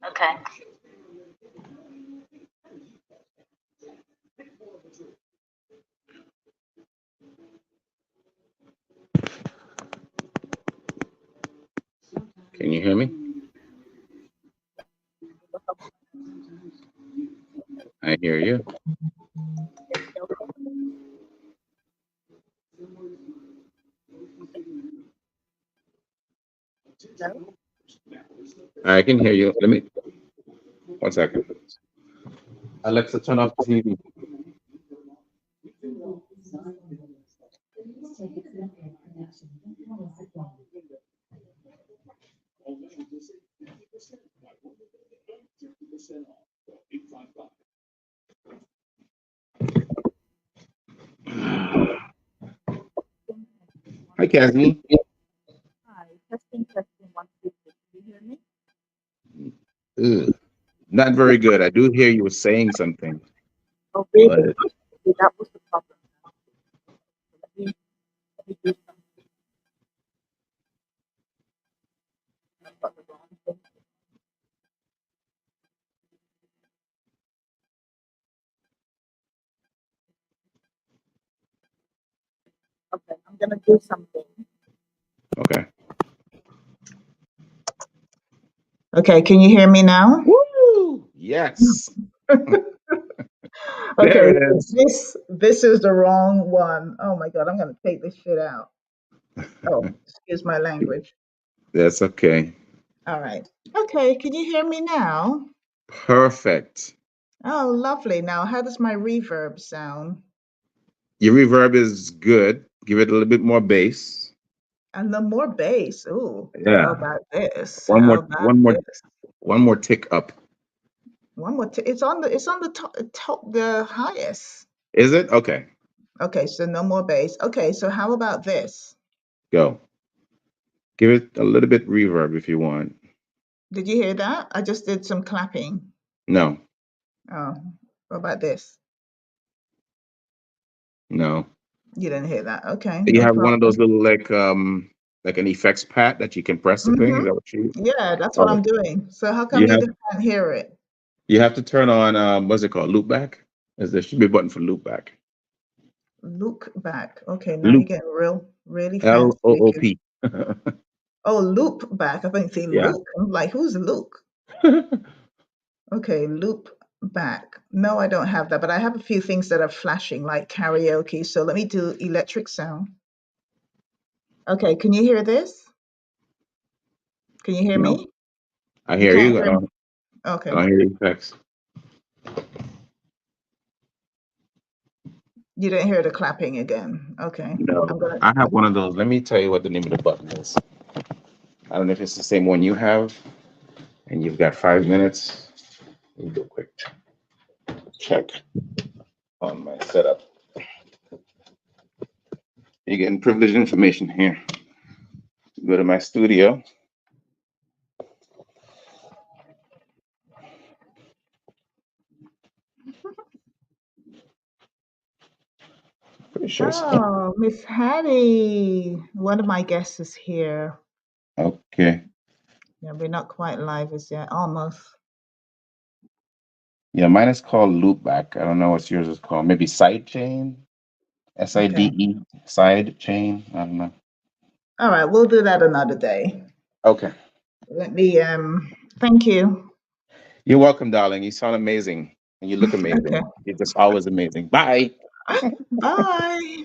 Okay. Can you hear me? I hear you. I can hear you. Let me 1 second. Alexa, turn off the TV. Hi, Cazzy. Hi, testing, testing, one, two, three. Can you hear me? Ugh, not very good. I do hear you were saying something, Oh, really? but Okay, that was the problem. Let me do something about the wrong thing. Okay, I'm gonna do something. okay. Okay, can you hear me now? Woo! Yes. Okay, There it is. this is the wrong one. Oh my God, I'm gonna take this shit out. Oh, excuse my language. That's okay. All right. Okay, can you hear me now? Perfect. Oh, lovely. Now, how does my reverb sound? Your reverb is good. Give it a little bit more bass. And the more bass. Ooh, how Yeah. about this? One How more, about one more, this? one more tick up. One more. It's on the top, the highest. Is it? Okay. Okay, so no more bass. Okay, so how about this? Go. Give it a little bit reverb if you want. Did you hear that? I just did some clapping. No, Oh, what about this? no. You didn't hear that. Okay, You no have one of those problem. little like an effects pad that you can press the thing. Mm-hmm. Is that what you? Yeah, that's what Oh, I'm doing. So how come you you have can't hear it? you have to turn on what's it called? Loop back. There should be a button for loop back. Look back. Okay, now you're Loop. getting really L fancy O with O you. P. Oh, loop back. I think say Yeah. Luke. I'm like, who's Luke? Okay, loop back. No, I don't have that, but I have a few things that are flashing like karaoke. So let me do electric sound. Okay, can you hear this? Can you hear No, me? I You hear can't you. hear me. I Okay. don't hear effects. You didn't hear the clapping again. Okay. No, I'm gonna I have one of those. Let me tell you what the name of the button is. I don't know if it's the same one you have, and you've got 5 minutes. Let me do a quick check on my setup. You're getting privileged information here. Go to my studio. Pretty sure it's Oh, Miss Hattie. One of my guests is here. okay. Yeah, we're not quite live as yet. Almost. Yeah, mine is called Loopback. I don't know what yours is called. Maybe Sidechain, Okay. SIDE, Side Chain. I don't know. All right, we'll do that another day. Okay. Let me thank you. You're welcome, darling. You sound amazing, and you look Okay. amazing. You're just always amazing. Bye. Bye.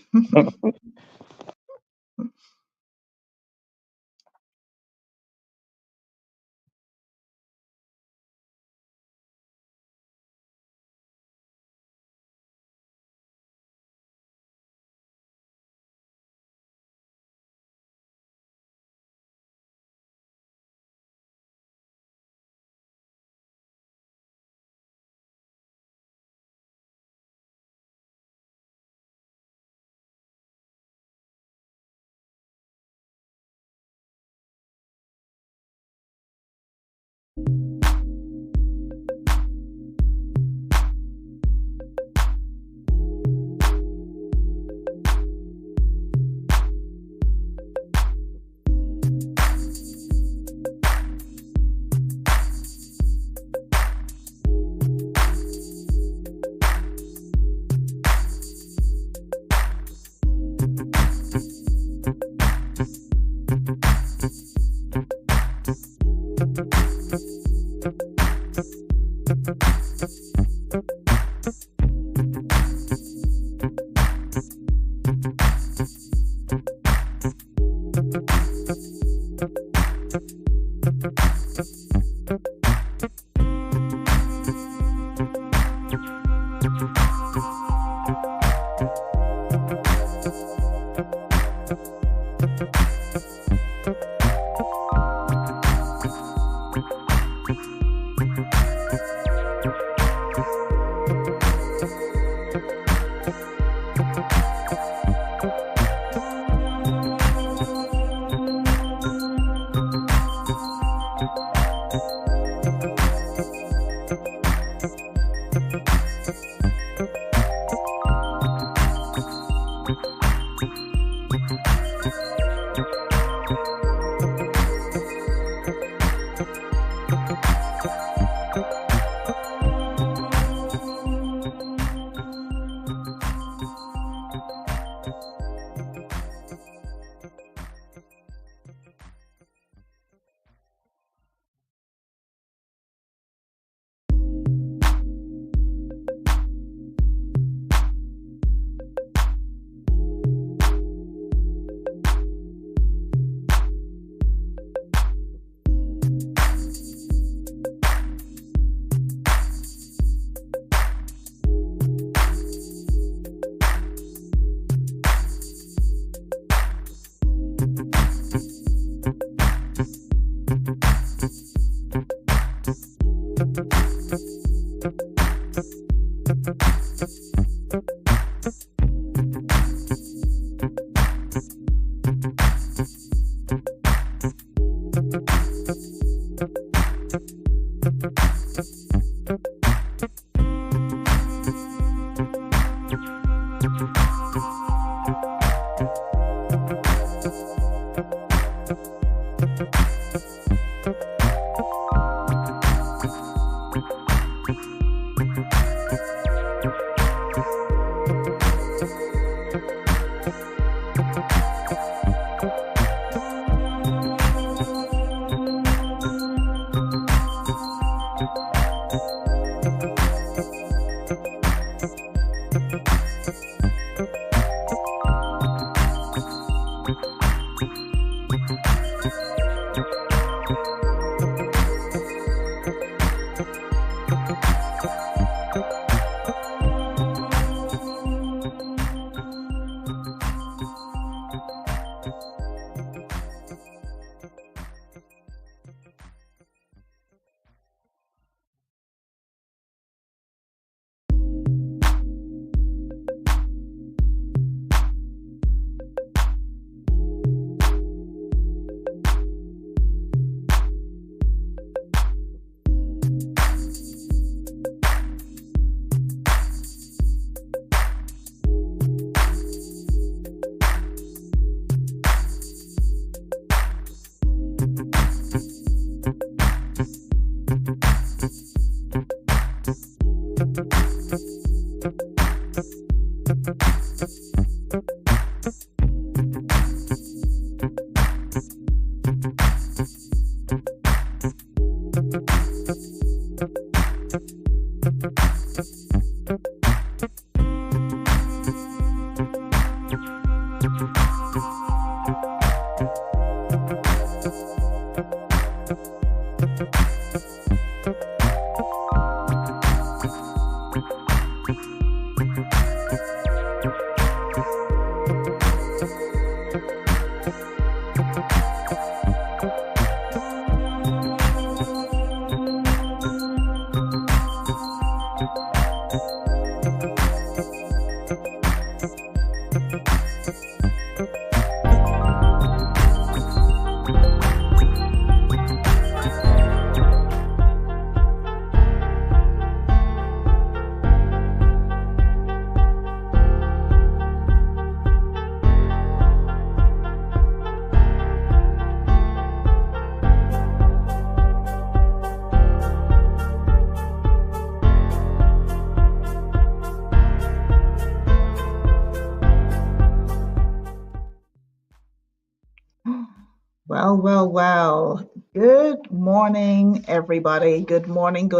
Well, well, well. Good morning, everybody. Good morning,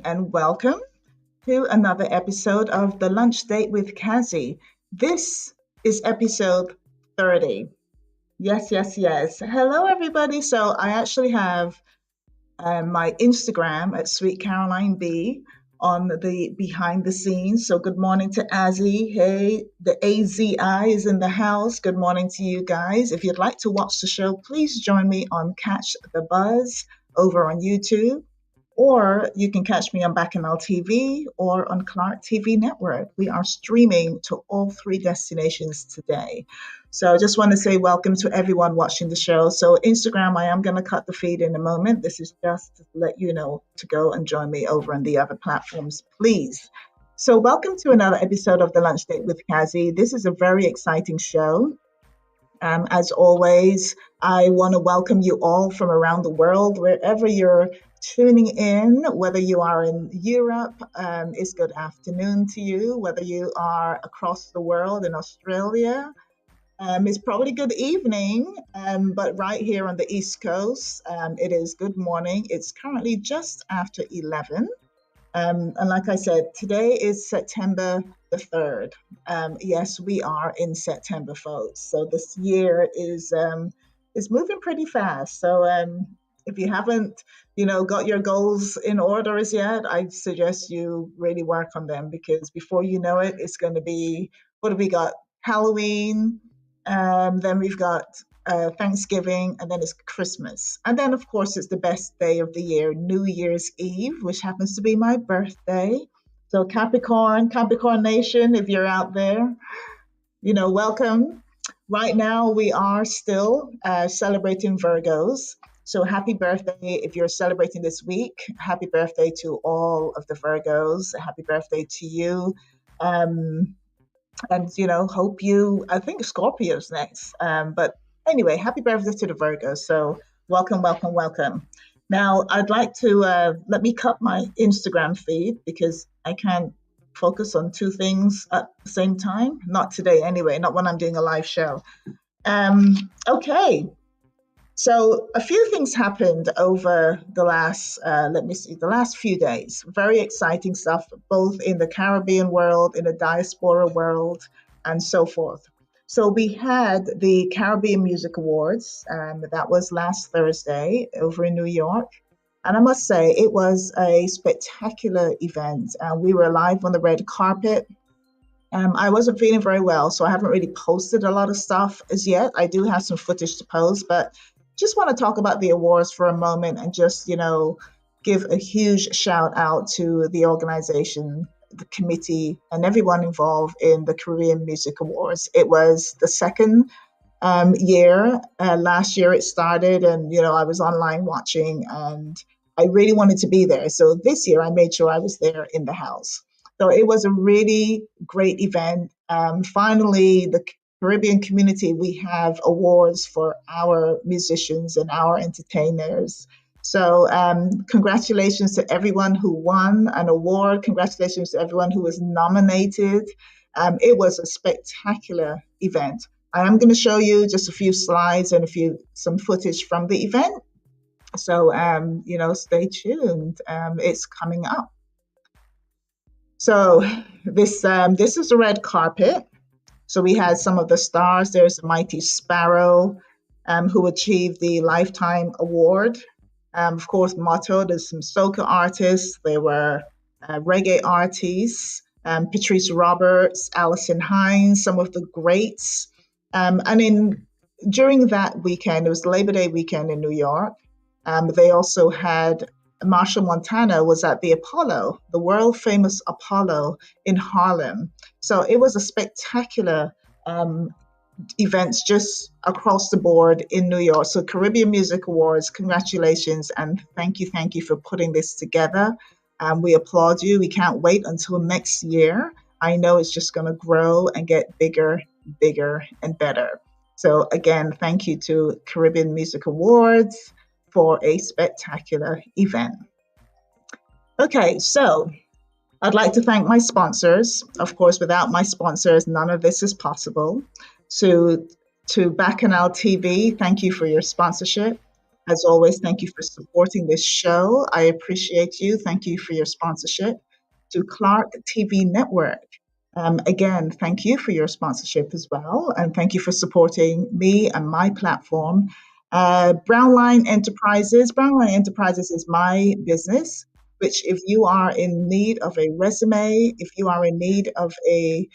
and welcome to another episode of The Lunch Date with Cazzy. This is episode 30. Yes, yes, yes. Hello, everybody. So I actually have my Instagram at Sweet Caroline B on the behind the scenes. So good morning to Azzy. Hey, the AZI is in the house. Good morning to you guys. If you'd like to watch the show, please join me on Catch the Buzz over on YouTube. Or you can catch me on Bacchanal TV or on Clark TV Network. We are streaming to all three destinations today. So I just want to say welcome to everyone watching the show. So Instagram, I am going to cut the feed in a moment. This is just to let you know to go and join me over on the other platforms, please. So welcome to another episode of The Lunch Date with Cazzy. This is a very exciting show. As always, I want to welcome you all from around the world, wherever you're tuning in, whether you are in Europe, it's good afternoon to you, whether you are across the world in Australia, it's probably good evening, but right here on the East Coast, it is good morning. It's currently just after 11. And like I said, today is September the 3rd. Yes, we are in September, folks. So this year is moving pretty fast. So if you haven't, got your goals in order as yet, I suggest you really work on them because before you know it, it's going to be, what have we got? Halloween. Then we've got Thanksgiving, and then it's Christmas. And then, of course, it's the best day of the year, New Year's Eve, which happens to be my birthday. So, Capricorn Nation, if you're out there, welcome. Right now, we are still celebrating Virgos. So, happy birthday if you're celebrating this week. Happy birthday to all of the Virgos. Happy birthday to you. And hope you, I think Scorpio's next, but anyway, happy birthday to the Virgo. So welcome, welcome, welcome. Now I'd like to let me cut my Instagram feed because I can't focus on two things at the same time, not today anyway, not when I'm doing a live show. Okay, so a few things happened over the last, the last few days. Very exciting stuff, both in the Caribbean world, in the diaspora world, and so forth. So we had the Caribbean Music Awards, that was last Thursday over in New York. And I must say, it was a spectacular event. We were live on the red carpet. I wasn't feeling very well, so I haven't really posted a lot of stuff as yet. I do have some footage to post, but just want to talk about the awards for a moment and just, give a huge shout out to the organization, the committee, and everyone involved in the Caribbean Music Awards. It was the second year. Last year it started, and I was online watching, and I really wanted to be there. So this year I made sure I was there in the house. So it was a really great event. Finally, the Caribbean community, we have awards for our musicians and our entertainers. So congratulations to everyone who won an award. Congratulations to everyone who was nominated. It was a spectacular event. I am going to show you just a few slides and some footage from the event. So stay tuned. It's coming up. So this is the red carpet. So we had some of the stars. There's Mighty Sparrow, who achieved the Lifetime Award. Of course, Motto, there's some soca artists. There were reggae artists, Patrice Roberts, Alison Hines, some of the greats. During that weekend, it was Labor Day weekend in New York. They also had Marshall Montana was at the Apollo, the world famous Apollo in Harlem. So it was a spectacular events just across the board in New York. So Caribbean Music Awards, congratulations and thank you for putting this together. We applaud you. We can't wait until next year. I know it's just going to grow and get bigger, and better. So again, thank you to Caribbean Music Awards for a spectacular event. Okay, so I'd like to thank my sponsors. Of course, without my sponsors, none of this is possible. To Bacchanal TV, thank you for your sponsorship. As always, thank you for supporting this show. I appreciate you. Thank you for your sponsorship. To Clark TV Network. Again, thank you for your sponsorship as well. And thank you for supporting me and my platform. Brownline Enterprises. Brownline Enterprises is my business, which if you are in need of a resume, if you are in need of a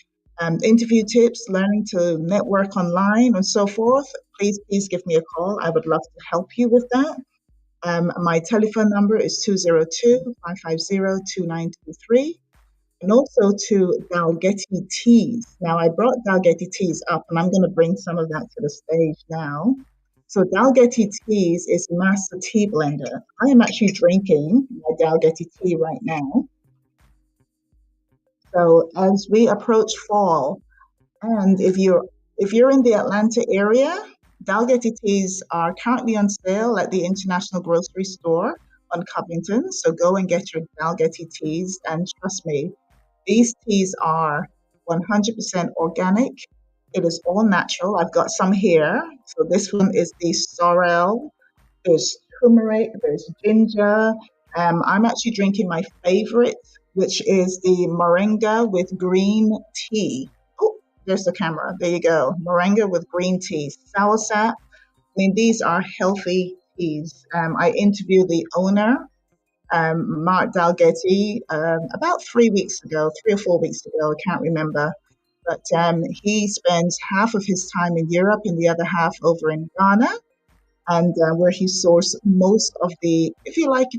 interview tips, learning to network online and so forth, please give me a call. I would love to help you with that. My telephone number is 202-550-2923. And also to Dalgety Teas. Now, I brought Dalgety Teas up, and I'm going to bring some of that to the stage now. So Dalgety Teas is Master Tea Blender. I am actually drinking my Dalgety tea right now. So as we approach fall, and if you're in the Atlanta area, Dalgety teas are currently on sale at the International Grocery Store on Covington. So go and get your Dalgety teas, and trust me, these teas are 100% organic. It is all natural. I've got some here. So this one is the sorrel. There's turmeric. There's ginger. I'm actually drinking my favorite, which is the moringa with green tea. Oh, there's the camera. There you go. Moringa with green tea. Soursop. I mean, these are healthy teas. I interviewed the owner, Mark Dalgety, about 3 or 4 weeks ago, I can't remember. But he spends half of his time in Europe and the other half over in Ghana, and where he sourced most of the, if you like,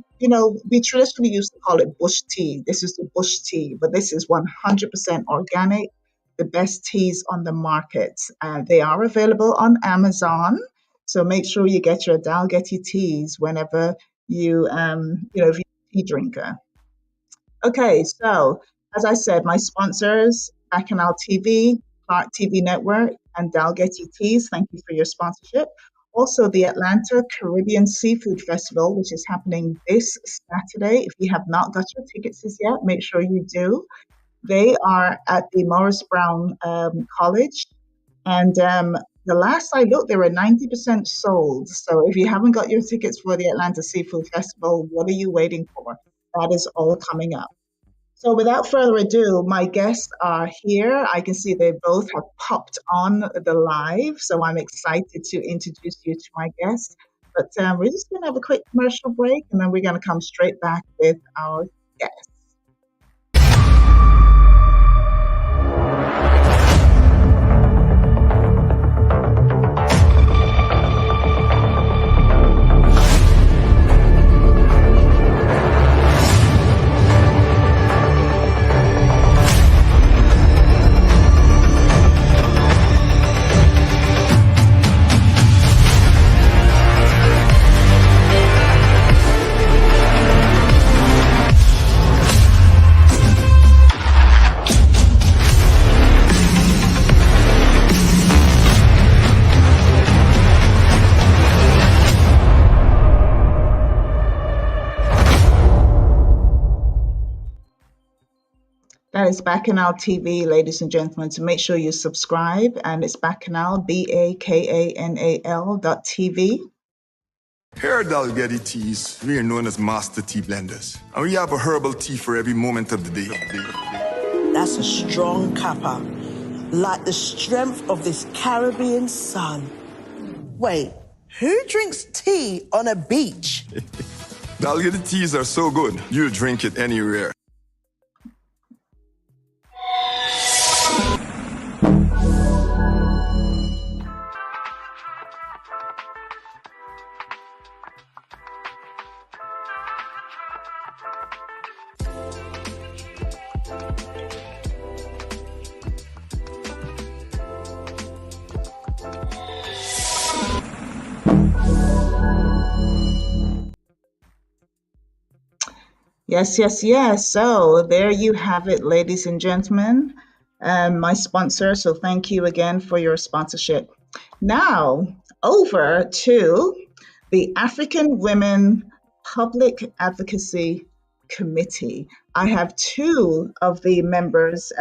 we traditionally used to call it bush tea. This is the bush tea, but this is 100% organic, the best teas on the market. They are available on Amazon, so make sure you get your Dalgety teas whenever if you're a tea drinker. Okay, so as I said, my sponsors, Bacchanal TV, Clark TV Network, and Dalgety Teas, thank you for your sponsorship. Also, the Atlanta Caribbean Seafood Festival, which is happening this Saturday. If you have not got your tickets as yet, make sure you do. They are at the Morris Brown College. And the last I looked, they were 90% sold. So if you haven't got your tickets for the Atlanta Seafood Festival, what are you waiting for? That is all coming up. So without further ado, my guests are here. I can see they both have popped on the live, so I'm excited to introduce you to my guests. But we're just going to have a quick commercial break, and then we're going to come straight back with our guests. That is Bacchanal TV, ladies and gentlemen. So make sure you subscribe, and it's Bacchanal, BAKANAL.TV. Here at Dalgety Teas, we are known as master tea blenders, and we have a herbal tea for every moment of the day. That's a strong kappa, like the strength of this Caribbean sun. Wait, who drinks tea on a beach? Dalgety Teas are so good, you'll drink it anywhere. Yes, yes, yes. So there you have it, ladies and gentlemen. My sponsor. So thank you again for your sponsorship. Now, over to the African Women Public Advocacy Committee. I have two of the members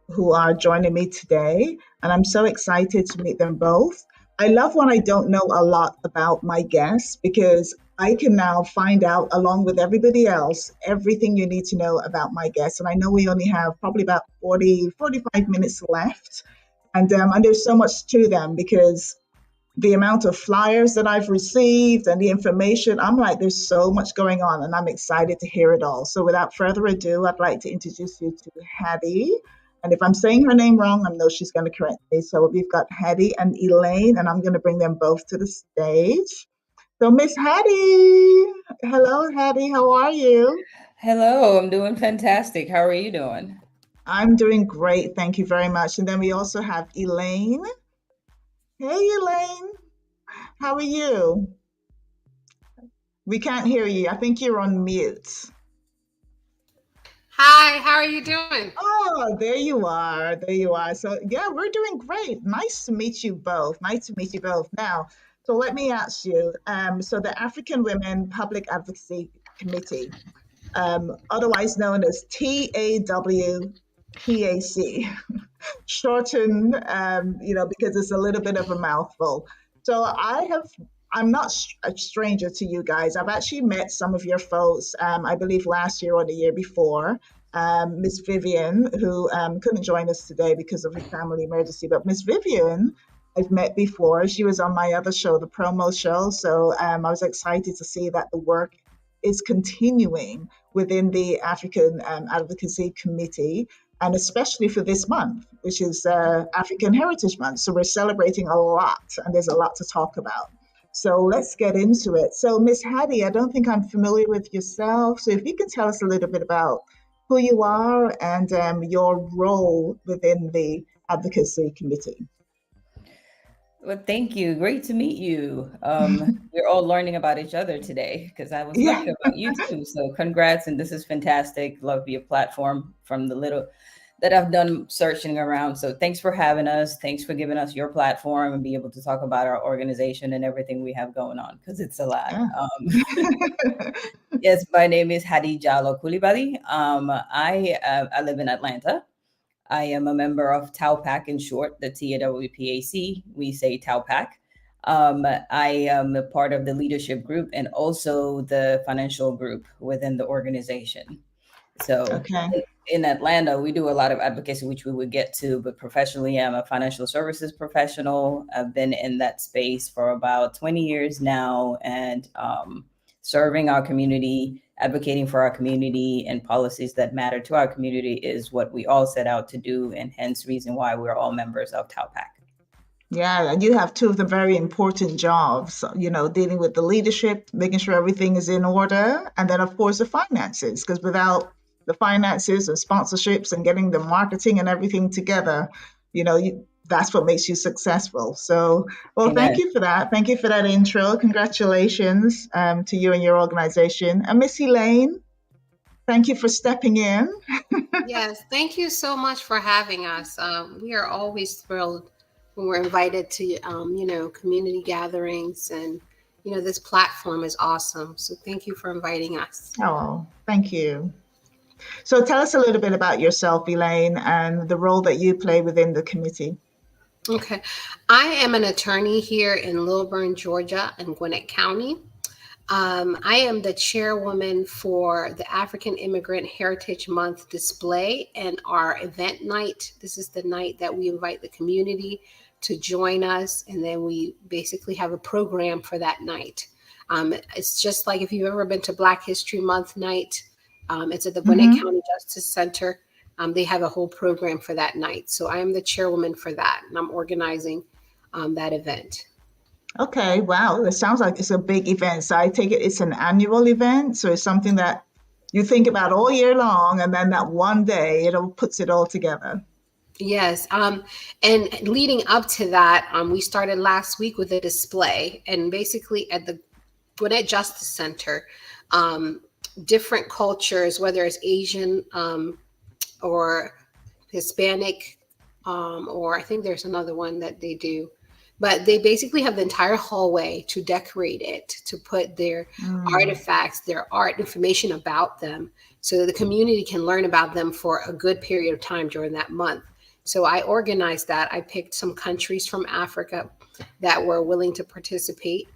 who are joining me today, and I'm so excited to meet them both. I love when I don't know a lot about my guests because I can now find out, along with everybody else, everything you need to know about my guests. And I know we only have probably about 45 minutes left. And there's so much to them because the amount of flyers that I've received and the information, I'm like, there's so much going on and I'm excited to hear it all. So without further ado, I'd like to introduce you to Hattie. And if I'm saying her name wrong, I know she's going to correct me. So we've got Hattie and Elaine, and I'm going to bring them both to the stage. So Miss Hattie, hello Hattie, how are you? Hello, I'm doing fantastic. How are you doing? I'm doing great, thank you very much. And then we also have Elaine. Hey Elaine, how are you? We can't hear you. I think you're on mute. Hi, how are you doing? Oh, there you are. There you are. So, yeah, we're doing great. Nice to meet you both. Nice to meet you both. Now, so let me ask you, so the African Women Public Advocacy Committee, otherwise known as TAWPAC, shorten, because it's a little bit of a mouthful. So I'm not a stranger to you guys. I've actually met some of your folks, I believe last year or the year before. Miss Vivian, who couldn't join us today because of a family emergency, but Miss Vivian, I've met before. She was on my other show, the promo show. So I was excited to see that the work is continuing within the African Advocacy Committee, and especially for this month, which is African Heritage Month. So we're celebrating a lot, and there's a lot to talk about. So let's get into it. So, Miss Hattie, I don't think I'm familiar with yourself. So if you can tell us a little bit about who you are and your role within the Advocacy Committee. Well, thank you. Great to meet you. We're all learning about each other today because I was Yeah. learning about you too. So congrats, and this is fantastic. Love your platform from the little that I've done searching around. So thanks for having us. Thanks for giving us your platform and be able to talk about our organization and everything we have going on because it's a lot. Yeah. Yes, my name is Hadi Jallo Koulibaly. I live in Atlanta. I am a member of TAWPAC in short, the TAWPAC. We say TAWPAC. I am a part of the leadership group and also the financial group within the organization. So Okay. in Atlanta, we do a lot of advocacy, which we would get to, but professionally, I'm a financial services professional. I've been in that space for about 20 years now and serving our community, advocating for our community and policies that matter to our community is what we all set out to do. And hence reason why we're all members of TAWPAC. Yeah, and you have two of the very important jobs, dealing with the leadership, making sure everything is in order, and then, of course, the finances, because without the finances and sponsorships and getting the marketing and everything together, that's what makes you successful. So, well, thank Amen. you for that. Thank you for that intro. Congratulations to you and your organization. And Miss Elaine, thank you for stepping in. Yes, thank you so much for having us. We are always thrilled when we're invited to, community gatherings, and this platform is awesome. So thank you for inviting us. Oh, thank you. So tell us a little bit about yourself, Elaine, and the role that you play within the committee. Okay, I am an attorney here in Lilburn, Georgia, in Gwinnett County. I am the chairwoman for the African Immigrant Heritage Month display and our event night. This is the night that we invite the community to join us, and then we basically have a program for that night. It's just like if you've ever been to Black History Month night, it's at the Gwinnett County Justice Center. They have a whole program for that night. So I am the chairwoman for that, and I'm organizing that event. Okay, wow. It sounds like it's a big event. So I take it it's an annual event. So it's something that you think about all year long, and then that one day it all puts it all together. Yes. And leading up to that, we started last week with a display, and basically at the Gwinnett Justice Center, different cultures, whether it's Asian or Hispanic, or I think there's another one that they do. But they basically have the entire hallway to decorate it, to put their artifacts, their art information about them, so that the community can learn about them for a good period of time during that month. So I organized that. I picked some countries from Africa. that were willing to participate.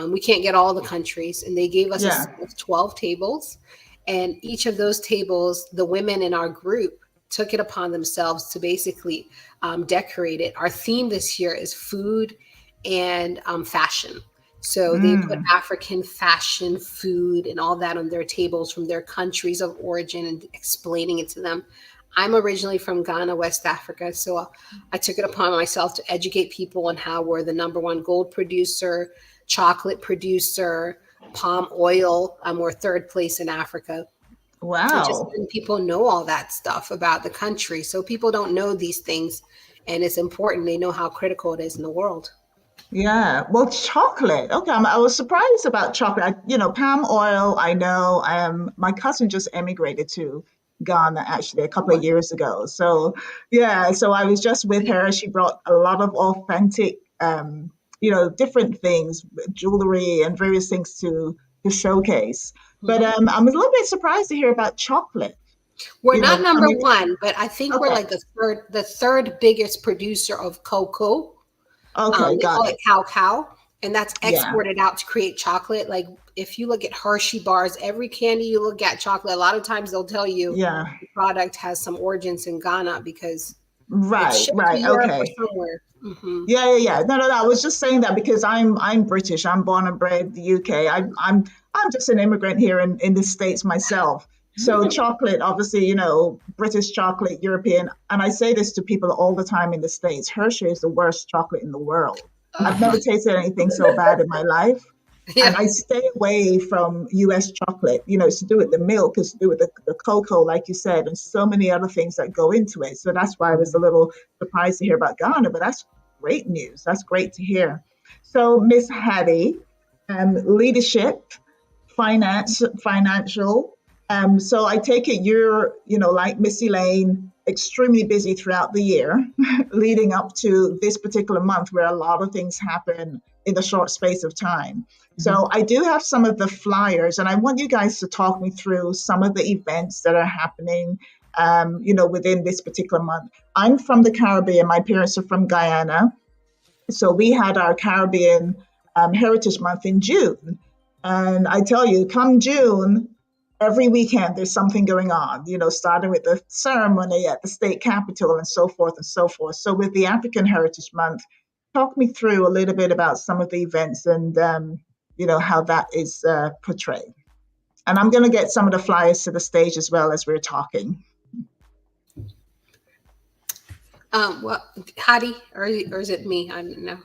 We can't get all the countries, and they gave us a Yeah. set of 12 tables. And each of those tables, the women in our group took it upon themselves to basically decorate it. Our theme this year is food and fashion. So they put African fashion, food, and all that on their tables from their countries of origin and explaining it to them. I'm originally from Ghana, West Africa. So I took it upon myself to educate people on how we're the #1 gold producer, chocolate producer, palm oil. We're 3rd place in Africa. And just Wow. letting people know all that stuff about the country. So people don't know these things. And it's important they know how critical it is in the world. Yeah, well, chocolate. Okay, I was surprised about chocolate. Palm oil. I know. My cousin just emigrated to Ghana actually a couple of years ago. So yeah, so I was just with her. She brought a lot of authentic, different things, jewelry and various things to showcase. But I'm a little bit surprised to hear about chocolate. We're You not know, I number mean, one, but I think we're okay, like the third biggest producer of cocoa. okay, They got call it it. cacao, and that's Yeah, exported out to create chocolate. Like if you look at Hershey bars, every candy you look at chocolate, a lot of times they'll tell you yeah, the product has some origins in Ghana because it's right, shipped to right, Europe or okay. somewhere. Yeah, yeah, yeah. No, no, no. I was just saying that because I'm British. I'm born and bred in the UK. I'm just an immigrant here in the States myself. So chocolate, obviously, British chocolate, European, and I say this to people all the time in the States. Hershey is the worst chocolate in the world. I've never tasted anything so bad in my life. And Yeah. I stay away from US chocolate. It's to do with the milk, it's to do with the cocoa, like you said, and so many other things that go into it. So that's why I was a little surprised to hear about Ghana, but that's great news. That's great to hear. So, Miss Hattie, leadership, financial. So I take it you're, like Missy Lane, extremely busy throughout the year, leading up to this particular month where a lot of things happen in a short space of time. So I do have some of the flyers, and I want you guys to talk me through some of the events that are happening, within this particular month. I'm from the Caribbean. My parents are from Guyana. So we had our Caribbean Heritage Month in June. And I tell you, come June, every weekend there's something going on, starting with the ceremony at the state capitol and so forth and so forth. So with the African Heritage Month, talk me through a little bit about some of the events and, how that is portrayed. And I'm going to get some of the flyers to the stage as well as we're talking. Well, Hattie, or is it me? I don't know.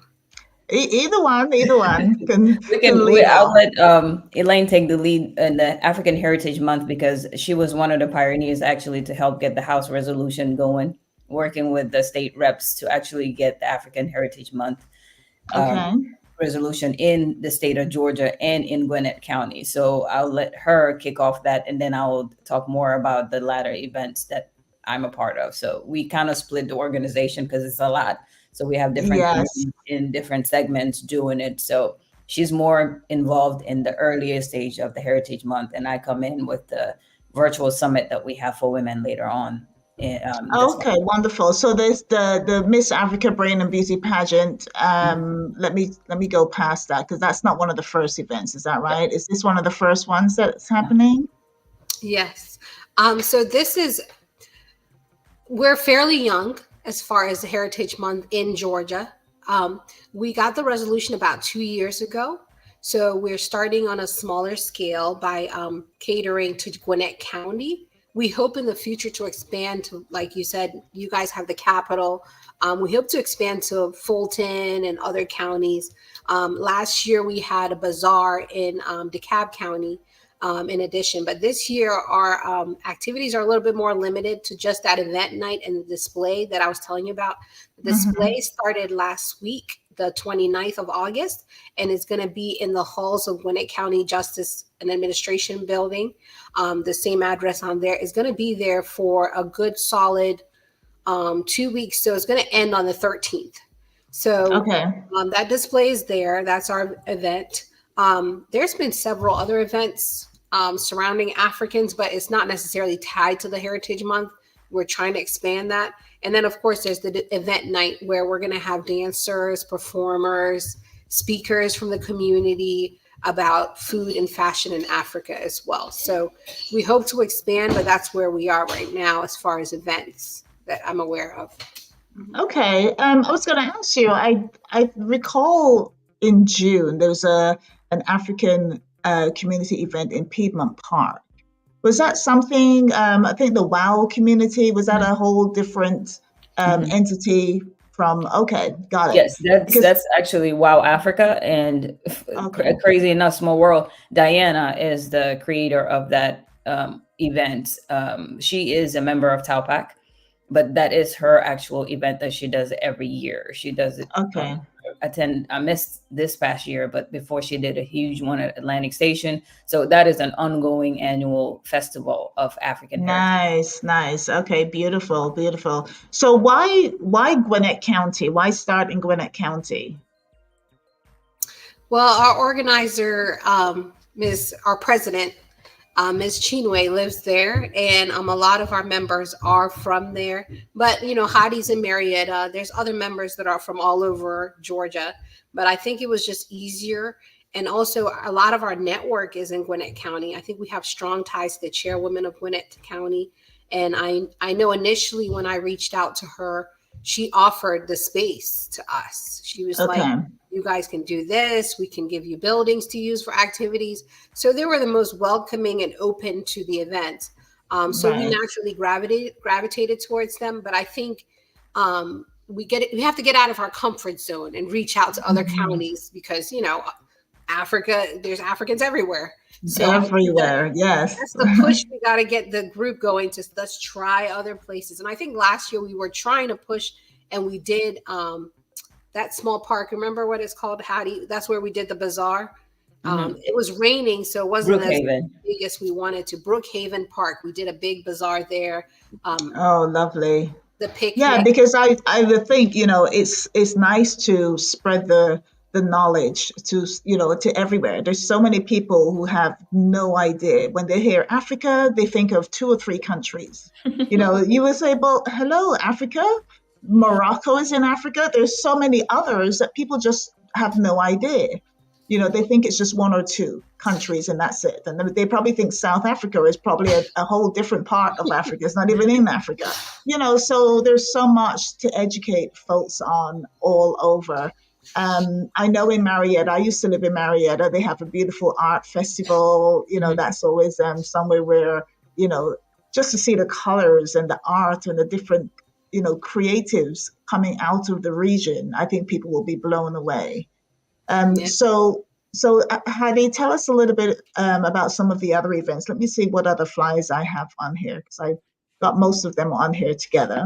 Either one can lead I'll off. let Elaine take the lead in the African Heritage Month because she was one of the pioneers actually to help get the House resolution going, working with the state reps to actually get the African Heritage Month Okay. resolution in the state of Georgia and in Gwinnett County. So I'll let her kick off that, and then I'll talk more about the latter events that I'm a part of. So we kind of split the organization because it's a lot. So we have different Yes. committees in different segments doing it. So she's more involved in the earlier stage of the Heritage Month, and I come in with the virtual summit that we have for women later on this month. Okay, wonderful. So there's the Miss Africa Brain and Beauty pageant. Let me go past that because that's not one of the first events. Is that right? Is this one of the first ones that's happening? Yes. So we're fairly young as far as the Heritage Month in Georgia. We got the resolution about 2 years ago. So we're starting on a smaller scale by catering to Gwinnett County. We hope in the future to expand to, like you said, you guys have the capital. We hope to expand to Fulton and other counties. Last year we had a bazaar in DeKalb County. In addition, but this year our activities are a little bit more limited to just that event night and the display that I was telling you about. The display started last week, the 29th of August, and it's going to be in the halls of Gwinnett County Justice and Administration Building. The same address on there is going to be there for a good solid 2 weeks. So it's going to end on the 13th. So Okay. that display is there. That's our event. There's been several other events surrounding Africans, but it's not necessarily tied to the Heritage Month. We're trying to expand that. And then, of course, there's the event night where we're going to have dancers, performers, speakers from the community about food and fashion in Africa as well. So we hope to expand, but that's where we are right now as far as events that I'm aware of. Okay. I was going to ask you. I recall in June there was an African community event in Piedmont Park. Was that something? I think the WOW community, was that a whole different entity from? Okay, got it. Yes, Because that's actually Wow Africa, and okay, crazy enough, small world. Diana is the creator of that event. She is a member of TAWPAC, but that is her actual event that she does every year. She does it. okay, I missed this past year, but before she did a huge one at Atlantic Station. So that is an ongoing annual festival of African heritage. nice. Okay, beautiful, beautiful. So why Gwinnett County? Why start in Gwinnett County? Well, our organizer, our president, Ms. Chinwe lives there, and a lot of our members are from there. But Heidi's in Marietta. There's other members that are from all over Georgia. But I think it was just easier, and also a lot of our network is in Gwinnett County. I think we have strong ties to the chairwoman of Gwinnett County, and I know initially when I reached out to her, she offered the space to us. She was like, Okay, you guys can do this. We can give you buildings to use for activities. So they were the most welcoming and open to the event. So we right. naturally gravitated towards them. But I think we have to get out of our comfort zone and reach out to other counties because, Africa, there's Africans everywhere. So I think Everywhere, yes. that's the push. We got to get the group going to let's try other places. And I think last year we were trying to push, and we did that small park. Remember what it's called, Hattie? That's where we did the bazaar. It was raining, so it wasn't as big as we wanted to. Brookhaven Park, we did a big bazaar there. Oh, lovely. The picnic. Yeah, because I would think, it's nice to spread the knowledge to everywhere. There's so many people who have no idea. When they hear Africa, they think of 2 or 3 countries. You would say, well, hello, Africa. Morocco is in Africa. There's so many others that people just have no idea. They think it's just 1 or 2 countries and that's it. And they probably think South Africa is probably a whole different part of Africa. It's not even in Africa. So there's so much to educate folks on all over. I know in Marietta, I used to live in Marietta, they have a beautiful art festival. That's always somewhere where, just to see the colors and the art and the different, creatives coming out of the region, I think people will be blown away. So Heidi, tell us a little bit about some of the other events. Let me see what other flyers I have on here, because I got most of them on here together.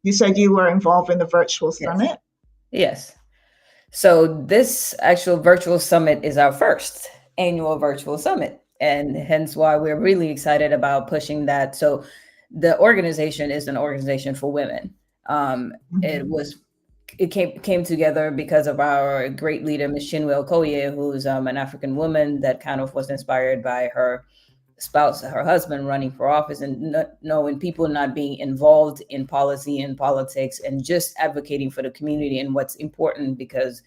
You said you were involved in the virtual summit? Yes. So this actual virtual summit is our first annual virtual summit, and hence why we're really excited about pushing that. So the organization is an organization for women. It came together because of our great leader, Ms. Chinwe Okoye, who's an African woman that kind of was inspired by her spouse, her husband running for office, and knowing people not being involved in policy and politics and just advocating for the community and what's important, because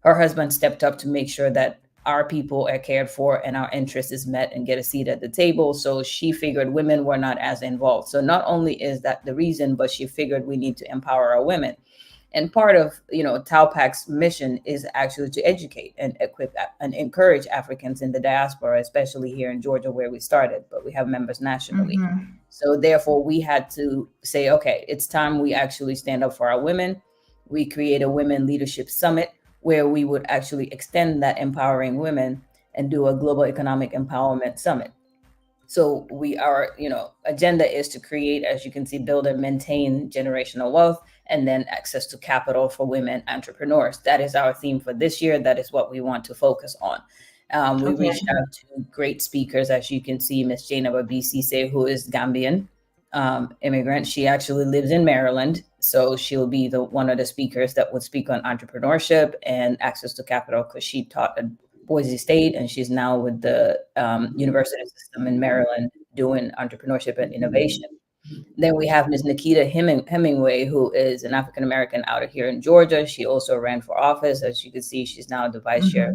her husband stepped up to make sure that our people are cared for and our interest is met and get a seat at the table. So she figured women were not as involved. So not only is that the reason, but she figured we need to empower our women. And part of, TAWPAC's mission is actually to educate and equip and encourage Africans in the diaspora, especially here in Georgia, where we started, but we have members nationally. So therefore, we had to say, okay, it's time we actually stand up for our women. We create a Women Leadership Summit where we would actually extend that empowering women and do a global economic empowerment summit. So our agenda is to create, as you can see, build and maintain generational wealth, and then access to capital for women entrepreneurs. That is our theme for this year. That is what we want to focus on. We reached out to great speakers, as you can see, Miss Jane Ababisi, who is Gambian immigrant. She actually lives in Maryland. So she'll be one of the speakers that would speak on entrepreneurship and access to capital, because she taught at Boise State, and she's now with the university system in Maryland doing entrepreneurship and innovation. Then we have Ms. Nikita Hemingway, who is an African American out of here in Georgia. She also ran for office. As you can see, she's now the vice chair,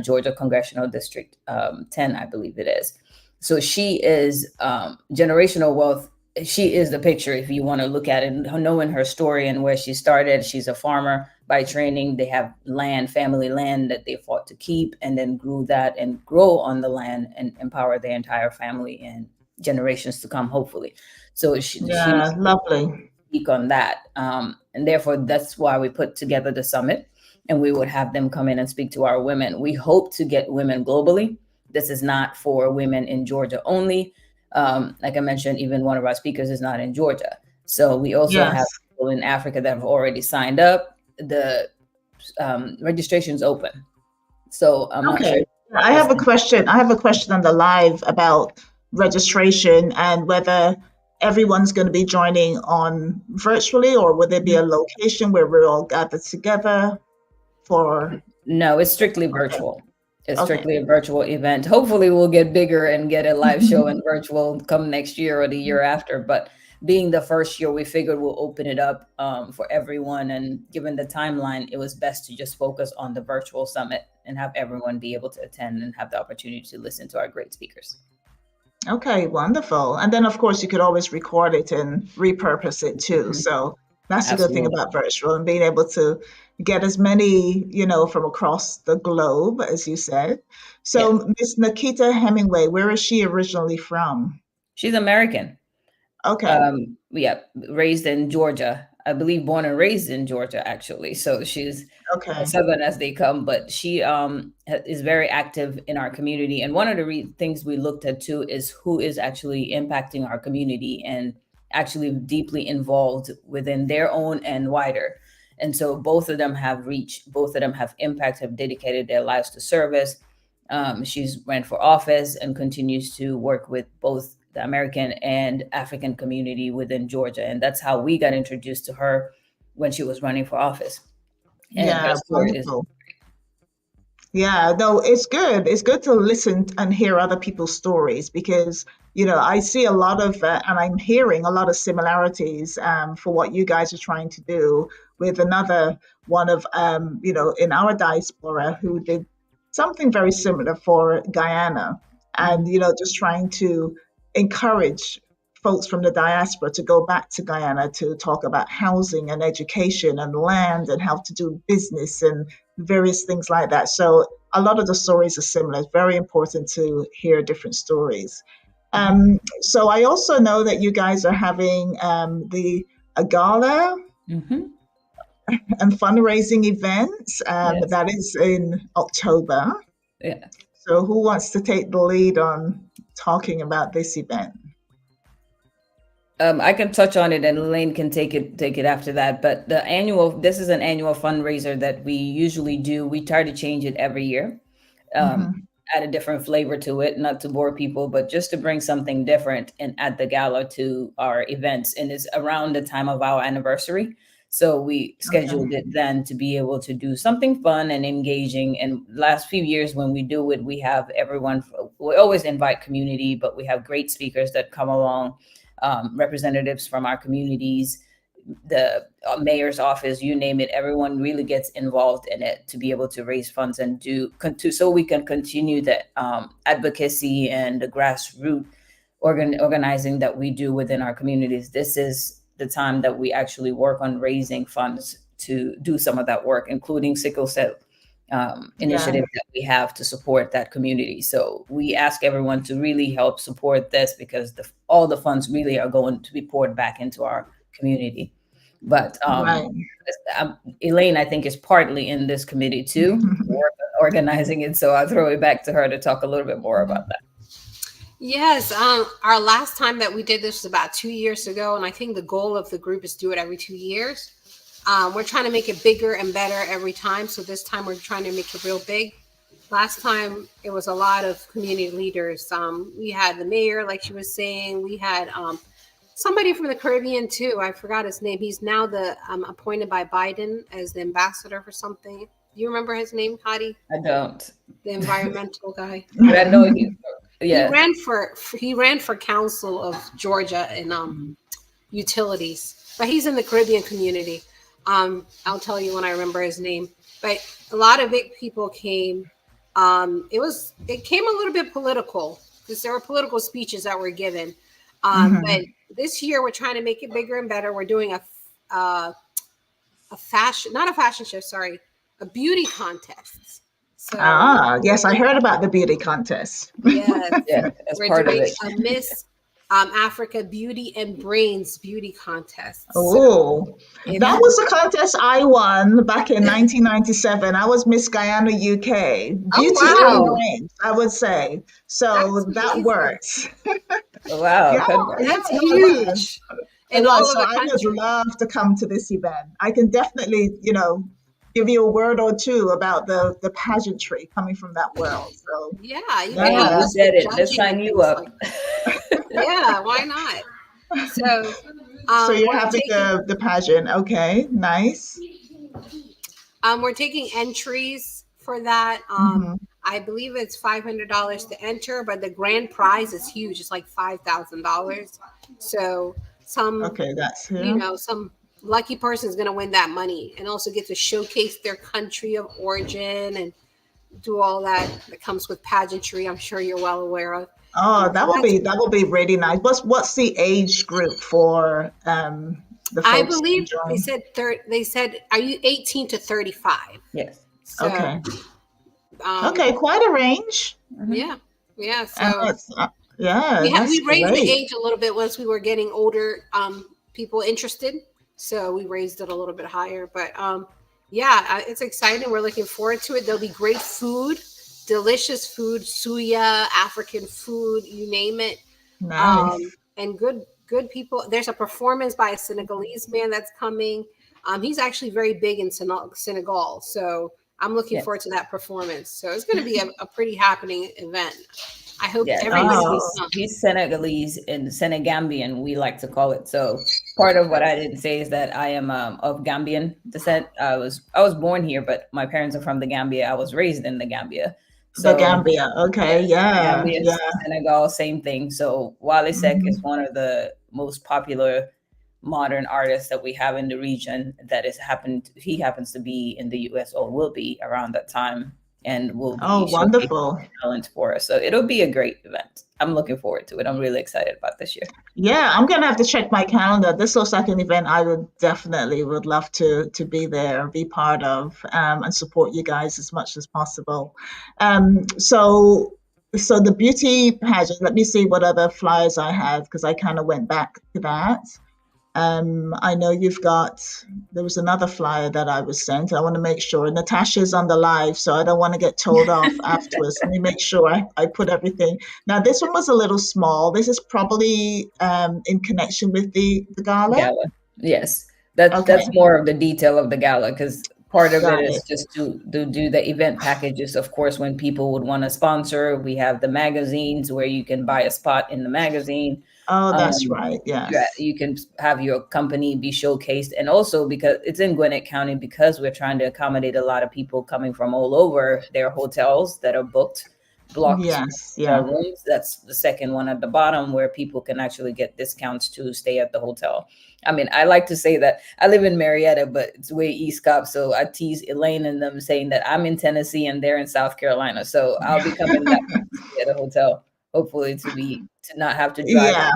Georgia Congressional District 10, I believe it is. So she is generational wealth. She is the picture if you want to look at it, knowing her story and where she started. She's a farmer by training. They have land, family land that they fought to keep, and then grew that and grow on the land and empower their entire family and generations to come, hopefully. So she's lovely. Speak on that. And therefore, that's why we put together the summit, and we would have them come in and speak to our women. We hope to get women globally. This is not for women in Georgia only. Like I mentioned, even one of our speakers is not in Georgia. So we also have people in Africa that have already signed up. The registration's open. So I'm not sure. I have a question. I have a question on the live about registration and whether everyone's going to be joining on virtually, or will there be a location where we're all gathered together for? No, it's strictly virtual. It's strictly a virtual event. Hopefully we'll get bigger and get a live show and virtual come next year or the year after. But being the first year, we figured we'll open it up for everyone. And given the timeline, it was best to just focus on the virtual summit and have everyone be able to attend and have the opportunity to listen to our great speakers. Okay, wonderful. And then, of course, you could always record it and repurpose it too. So that's a good thing about virtual, and being able to get as many, from across the globe, as you said. So Miss Nikita Hemingway, where is she originally from? She's American. Okay. Raised in Georgia. I believe born and raised in Georgia, actually. So she's Southern as they come, but she is very active in our community. And one of the things we looked at too is who is actually impacting our community and actually deeply involved within their own and wider. And so both of them have reach, both of them have impact, have dedicated their lives to service. She's ran for office and continues to work with both the American and African community within Georgia. And that's how we got introduced to her when she was running for office. And wonderful. No, it's good. It's good to listen and hear other people's stories because, I see a lot of, and I'm hearing a lot of similarities for what you guys are trying to do with another one of, in our diaspora who did something very similar for Guyana. And, just trying to encourage folks from the diaspora to go back to Guyana to talk about housing and education and land and how to do business and various things like that. So a lot of the stories are similar. It's very important to hear different stories. So I also know that you guys are having a gala and fundraising events that is in October. Yeah. So who wants to take the lead on talking about this event? I can touch on it and Elaine can take it after that. But this is an annual fundraiser that we usually do. We try to change it every year, add a different flavor to it, not to bore people, but just to bring something different and add the gala to our events. And it's around the time of our anniversary. So we scheduled it then to be able to do something fun and engaging. And last few years when we do it, we have everyone, we always invite community, but we have great speakers that come along, representatives from our communities, the mayor's office, you name it, everyone really gets involved in it to be able to raise funds and so we can continue the advocacy and the grassroots organizing that we do within our communities. This is the time that we actually work on raising funds to do some of that work, including sickle cell initiative that we have to support that community. So we ask everyone to really help support this because all the funds really are going to be poured back into our community. But Elaine, I think, is partly in this committee too, organizing it. So I'll throw it back to her to talk a little bit more about that. Yes, our last time that we did this was about 2 years ago, and I think the goal of the group is to do it every 2 years. We're trying to make it bigger and better every time, so this time we're trying to make it real big. Last time it was a lot of community leaders. We had the mayor, like she was saying. We had somebody from the Caribbean too. I forgot his name. He's now appointed by Biden as the ambassador for something. Do you remember his name, Hadi? I don't. The environmental guy. I know you. Yeah. He ran for council of Georgia in utilities, but he's in the Caribbean community. I'll tell you when I remember his name. But a lot of big people came. It came a little bit political because there were political speeches that were given. But this year we're trying to make it bigger and better. We're doing a fashion, not a fashion show, sorry, a beauty contest. So Yes, I heard about the beauty contest. yes, Yeah, as we're part of doing it. a Miss Africa Beauty and Brains beauty contest. Oh, If that was a contest I won back in 1997. I was Miss Guyana UK. Beauty and wow. brains, I would say. So That's that amazing. works. Wow. Yeah, yeah, That's it was. huge It in all was. of So the I would country. love to come to this event. I can definitely, give you a word or two about the pageantry coming from that world. So Yeah, you can Hey, help yeah. you us with said it. Let's judging sign and you things up. like that. Yeah, why not? So So you're we're having taking the pageant. Okay, nice. we're taking entries for that. Hmm. I believe it's $500 to enter, but the grand prize is huge. It's like $5,000. So Okay, that's here. some lucky person is going to win that money and also get to showcase their country of origin and do all that comes with pageantry. I'm sure you're well aware of. Oh, So that's that will be really nice. What's the age group for the I folks believe to they join? said they said are you 18 to 35? Yes. So Okay. um Okay, quite a range. yeah. Yeah, And so that's that's we raised the great. age a little bit once we were getting older people interested. So we raised it a little bit higher, but yeah, it's exciting. We're looking forward to it. There'll be great food, delicious food, suya, African food, you name it. Nice. And good people. There's a performance by a Senegalese man that's coming. He's actually very big in Senegal, so I'm looking Yes. forward to that performance. So it's going to be a pretty happening event. I hope Yes. everybody can Oh, come. He's Senegalese and Senegambian, we like to call it. So part of what I didn't say is that I am of Gambian descent. I was born here, but my parents are from the Gambia. I was raised in the Gambia. the So Gambia. yeah, Okay, yeah, Gambia, yeah. Senegal, same thing. So Wale Sek is Mhm. one of the most popular modern artists that we have in the region. That is happened. He happens to be in the U.S. or will be around that time, and will Oh, be showcasing wonderful. talent for us. So it'll be a great event. I'm looking forward to it. I'm really excited about this year. Yeah, I'm gonna have to check my calendar. This looks like an event I would love to be there, be part of, and support you guys as much as possible. So the beauty pageant. Let me see what other flyers I have because I kind of went back to that. I know there was another flyer that I was sent. I want to make sure Natasha's on the live, so I don't want to get told off afterwards. Let me make sure I put everything. Now, this one was a little small. This is probably in connection with the gala. Gala. Yes. That's Okay, more of the detail of the gala because part of it got is it. just to do the event packages. Of course, when people would want to sponsor, we have the magazines where you can buy a spot in the magazine. Oh, that's Um, right. Yes. you can have your company be showcased, and also because it's in Gwinnett County, because we're trying to accommodate a lot of people coming from all over. There are hotels that are booked, blocked Yes. Yeah. rooms. That's the second one at the bottom where people can actually get discounts to stay at the hotel. I mean, I like to say that I live in Marietta, but it's way East Cobb. So I tease Elaine and them saying that I'm in Tennessee and they're in South Carolina. So I'll be coming back to stay at a hotel, hopefully to not have to drive Yeah.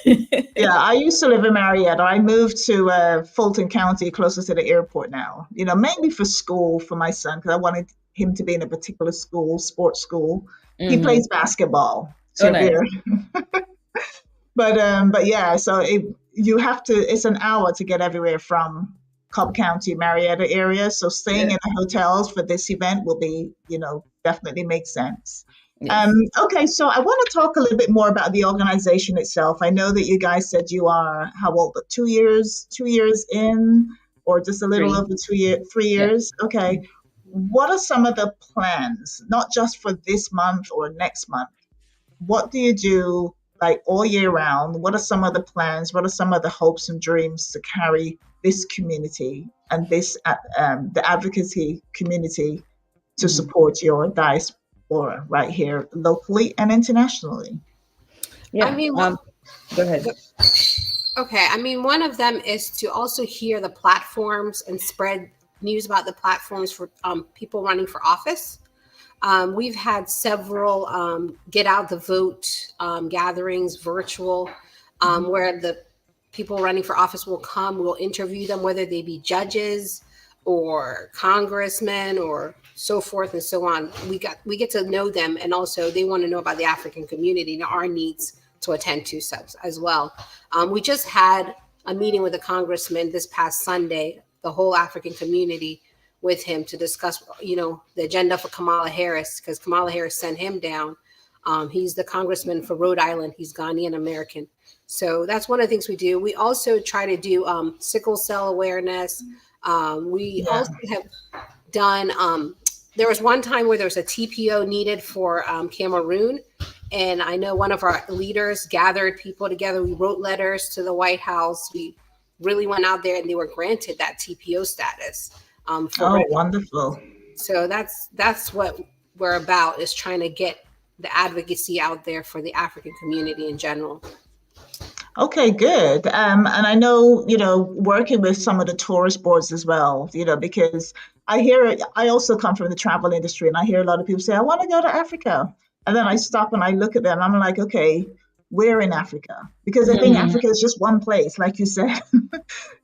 10 Yeah, minutes. I used to live in Marietta. I moved to Fulton County, closer to the airport now. Mainly for school for my son because I wanted him to be in a particular school, sports school. He Hmm. plays basketball, Oh, nice. severe. But yeah, so you have to. It's an hour to get everywhere from Cobb County, Marietta area. So staying Yeah. in the hotels for this event will be, definitely makes sense. Um, Yes. okay, so I want to talk a little bit more about the organization itself. I know that you guys said you are how old? 2 years in, or just a little 3. over 3 Yeah. years. Okay, what are some of the plans, not just for this month or next month? What do you do like all year round? What are some of the plans? What are some of the hopes and dreams to carry this community and the advocacy community to Mhm. support your dice diaspora right here locally and internationally? Yeah. I mean, Go ahead. okay. I mean, one of them is to also hear the platforms and spread news about the platforms for people running for office. We've had several get out the vote gatherings, virtual, where the people running for office will come. We'll interview them, whether they be judges or congressmen or so forth and so on. We get to know them, and also they want to know about the African community and our needs to attend to as well. We just had a meeting with a congressman this past Sunday, the whole African community, with him to discuss, the agenda for Kamala Harris, because Kamala Harris sent him down. He's the congressman for Rhode Island. He's Ghanaian American. So that's one of the things we do. We also try to do sickle cell awareness. We also have done, there was one time where there was a TPO needed for Cameroon. And I know one of our leaders gathered people together. We wrote letters to the White House. We really went out there, and they were granted that TPO status. Wonderful. So that's what we're about, is trying to get the advocacy out there for the African community in general. Okay, good. And I know, working with some of the tourist boards as well, because I also come from the travel industry, and I hear a lot of people say, I want to go to Africa. And then I stop and I look at them. I'm like, okay, we're in Africa, because I think Africa is just one place, like you said.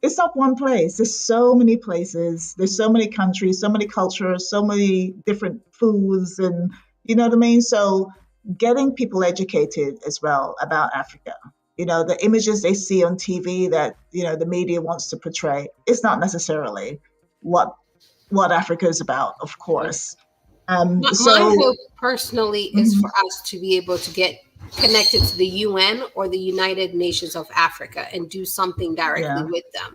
It's not one place. There's so many places. There's so many countries, so many cultures, so many different foods, and you know what I mean? So getting people educated as well about Africa. The images they see on TV that, the media wants to portray, it's not necessarily what Africa is about, of course. My hope personally is for us to be able to get connected to the UN or the United Nations of Africa and do something directly with them.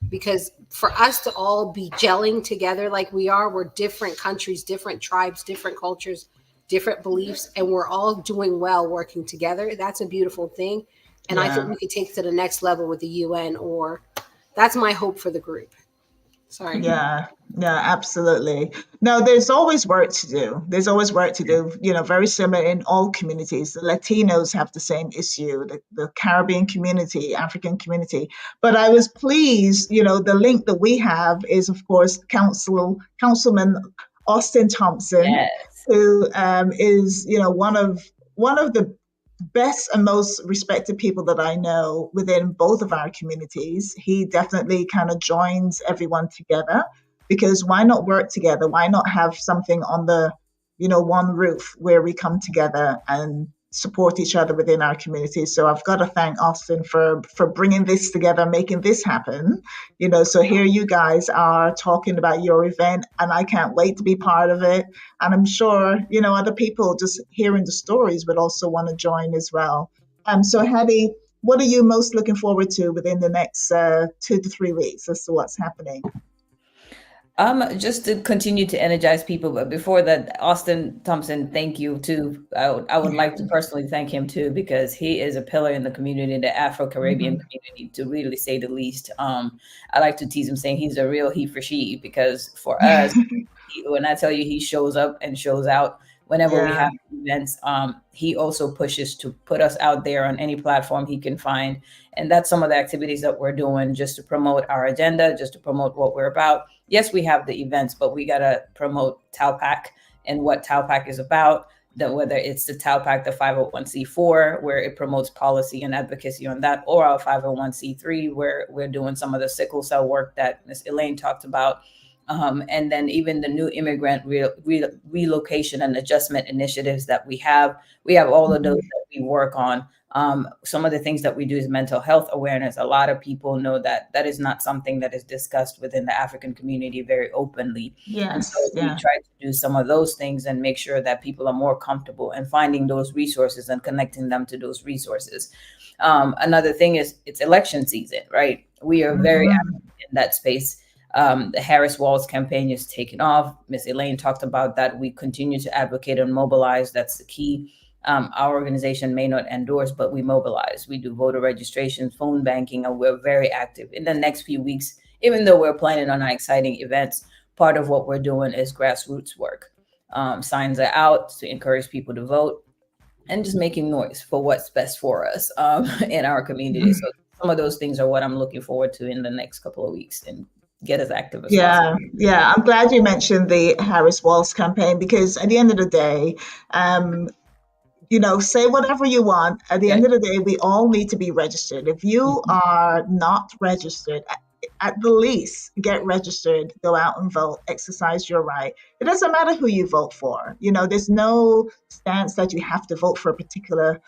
Because for us to all be gelling together like we are, we're different countries, different tribes, different cultures, different beliefs, and we're all doing well working together. That's a beautiful thing. And I think we could take it to the next level with the UN, or that's my hope for the group. Sorry. Yeah, absolutely. No, there's always work to do. There's always work to do, very similar in all communities. The Latinos have the same issue, the Caribbean community, African community. But I was pleased, the link that we have is, of course, Councilman Austin Thompson, who is, one of the best and most respected people that I know within both of our communities. He definitely kind of joins everyone together, because why not work together? Why not have something on the, one roof where we come together and support each other within our community? So I've got to thank Austin for bringing this together, making this happen. So here you guys are talking about your event, and I can't wait to be part of it. And I'm sure, other people just hearing the stories would also want to join as well. So Hattie, what are you most looking forward to within the next 2 to 3 weeks as to what's happening? Just to continue to energize people. But before that, Austin Thompson, thank you too. I would like to personally thank him too, because he is a pillar in the community, the Afro-Caribbean community, to really say the least. I like to tease him saying he's a real he for she, because for us, when I tell you he shows up and shows out whenever we have events, he also pushes to put us out there on any platform he can find. And that's some of the activities that we're doing just to promote our agenda, just to promote what we're about. Yes, we have the events, but we got to promote TAWPAC and what TAWPAC is about, that whether it's the TAWPAC, the 501c4, where it promotes policy and advocacy on that, or our 501c3, where we're doing some of the sickle cell work that Ms. Elaine talked about. And then even the new immigrant relocation and adjustment initiatives that we have all of those that we work on. Some of the things that we do is mental health awareness. A lot of people know that is not something that is discussed within the African community very openly. And so we try to do some of those things and make sure that people are more comfortable in finding those resources and connecting them to those resources. Another thing is it's election season, right? We are very active in that space. The Harris Walls campaign is taking off. Ms. Elaine talked about that. We continue to advocate and mobilize. That's the key. Our organization may not endorse, but we mobilize. We do voter registration, phone banking, and we're very active. In the next few weeks, even though we're planning on our exciting events, part of what we're doing is grassroots work. signs are out to encourage people to vote, and just making noise for what's best for us in our community. So some of those things are what I'm looking forward to in the next couple of weeks, and get as active as possible. Yeah. I'm glad you mentioned the Harris Walls campaign, because at the end of the day, say whatever you want. At the end of the day, we all need to be registered. If you are not registered, at the least, get registered, go out and vote, exercise your right. It doesn't matter who you vote for. There's no stance that you have to vote for a particular,